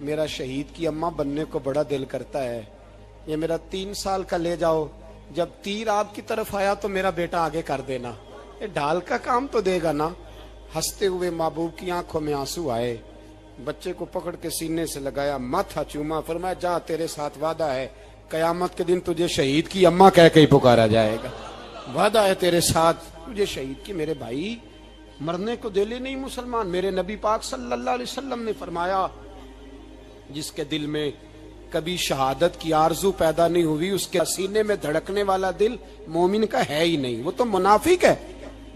میرا شہید کی اماں بننے کو بڑا دل کرتا ہے، یہ میرا 3 سال کا لے جاؤ، جب تیر آپ کی طرف آیا تو میرا بیٹا آگے کر دینا، یہ ڈھال کا کام تو دے گا نا۔ ہنستے ہوئے محبوب کی آنکھوں میں آنسو آئے، بچے کو پکڑ کے سینے سے لگایا، ماتھا چوما، فرمایا جا تیرے ساتھ وعدہ ہے، قیامت کے دن تجھے شہید کی اماں کہہ کے ہی پکارا جائے گا، وعدہ ہے تیرے ساتھ تجھے شہید کی۔ میرے بھائی مرنے کو دل ہی نہیں مسلمان۔ میرے نبی پاک صلی اللہ علیہ وسلم نے فرمایا جس کے دل میں کبھی شہادت کی آرزو پیدا نہیں ہوئی، اس کے سینے میں دھڑکنے والا دل مومن کا ہے ہی نہیں، وہ تو منافق ہے۔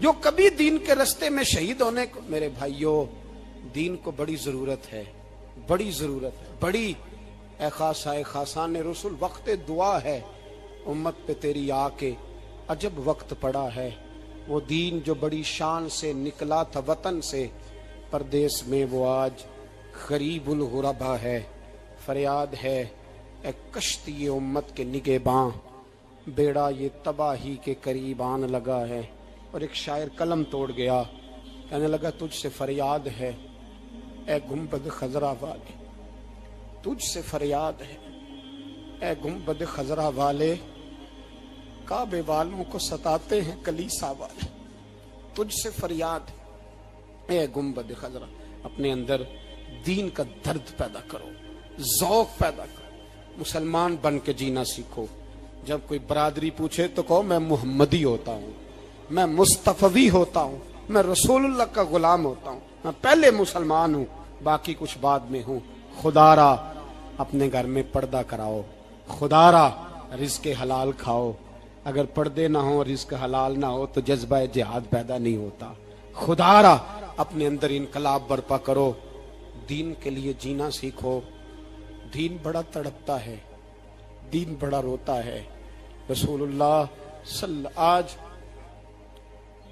جو کبھی دین کے رستے میں شہید ہونے کو، میرے بھائیوں دین کو بڑی ضرورت ہے، بڑی ضرورت ہے، بڑی۔ اے خاصائے خاصان رسول وقت دعا ہے، امت پہ تیری آ کے عجب وقت پڑا ہے۔ وہ دین جو بڑی شان سے نکلا تھا وطن سے، پردیس میں وہ آج غریب الغربا ہے۔ فریاد ہے اے کشتی امت کے نگہباں، بیڑا یہ تباہی کے قریب آن لگا ہے۔ اور ایک شاعر قلم توڑ گیا، کہنے لگا تجھ سے فریاد ہے اے گنبد خضرا والے، تجھ سے فریاد ہے اے گنبد خضرا والے، کعبے والوں کو ستاتے ہیں کلیسا والے، تجھ سے فریاد ہے اے گنبد خضرا۔ اپنے اندر دین کا درد پیدا کرو، ذوق پیدا کرو، مسلمان بن کے جینا سیکھو۔ جب کوئی برادری پوچھے تو کہو میں محمدی ہوتا ہوں، میں مصطفی ہوتا ہوں، میں رسول اللہ کا غلام ہوتا ہوں، میں پہلے مسلمان ہوں، باقی کچھ بعد میں ہوں۔ خدا را اپنے گھر میں پردہ کراؤ، خدا را رزق حلال کھاؤ، اگر پردے نہ ہوں رزق حلال نہ ہو تو جذبہ جہاد پیدا نہیں ہوتا۔ خدا را اپنے اندر انقلاب برپا کرو، دین کے لیے جینا سیکھو۔ دین بڑا تڑپتا ہے، دین بڑا روتا ہے۔ رسول اللہ آج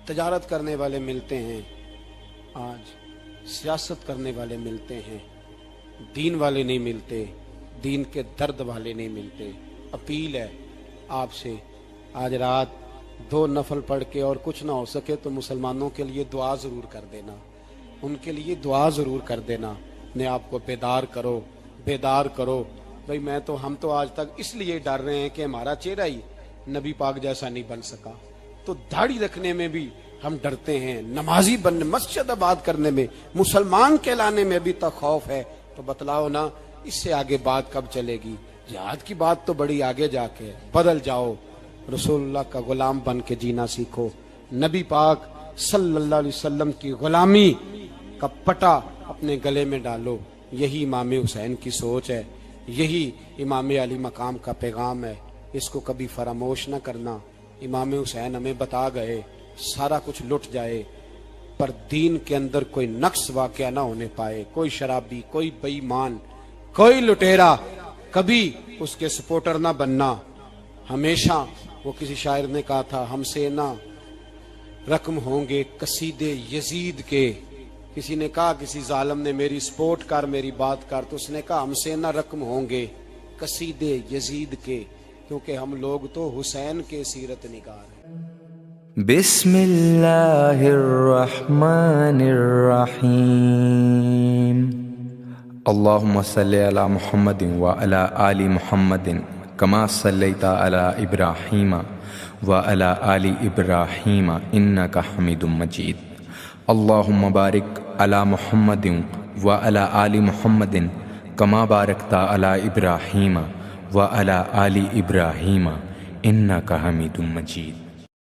تجارت کرنے والے ملتے ہیں، آج سیاست کرنے والے ملتے ہیں، دین والے نہیں ملتے، دین کے درد والے نہیں ملتے۔ اپیل ہے آپ سے، آج رات 2 نفل پڑھ کے اور کچھ نہ ہو سکے تو مسلمانوں کے لیے دعا ضرور کر دینا، ان کے لیے دعا ضرور کر دینا۔ اپنے آپ کو بیدار کرو، بیدار کرو۔ بھئی ہم تو آج تک اس لیے ڈر رہے ہیں کہ ہمارا چہرہ ہی نبی پاک جیسا نہیں بن سکا، تو داڑھی رکھنے میں بھی ہم ڈرتے ہیں، نمازی بننے، مسجد آباد کرنے میں، مسلمان کہلانے میں بھی تو خوف ہے۔ تو بتلاؤ نا اس سے آگے بات کب چلے گی؟ جہاد کی بات تو بڑی آگے جا کے ہے۔ بدل جاؤ، رسول اللہ کا غلام بن کے جینا سیکھو، نبی پاک صلی اللہ علیہ وسلم کی غلامی کا پٹا اپنے گلے میں ڈالو۔ یہی امام حسین کی سوچ ہے، یہی امام علی مقام کا پیغام ہے، اس کو کبھی فراموش نہ کرنا۔ امام حسین ہمیں بتا گئے سارا کچھ لٹ جائے پر دین کے اندر کوئی نقص واقعہ نہ ہونے پائے، کوئی شرابی، کوئی بے ایمان، کوئی لٹیرا کبھی اس کے سپورٹر نہ بننا۔ ہمیشہ وہ کسی شاعر نے کہا تھا ہم سے نہ رقم ہوں گے قصیدے یزید کے، کسی نے کہا کسی ظالم نے میری سپورٹ کر، میری بات کر، تو اس نے کہا ہم سے نہ رقم ہوں گے قصیدے یزید کے، کیونکہ ہم لوگ تو حسین کے سیرت نگار ہیں۔ بسم اللہ الرحمن الرحیم۔ اللہم صلی علی محمد وعلی آل محمد کما صلیت علی ابراہیم وعلی آل ابراہیم انک حمید مجید۔ اللہم بارک علی محمد وعلی آل محمد کما بارکت علی ابراہیم وعلی آل ابراہیم انک حمید مجید۔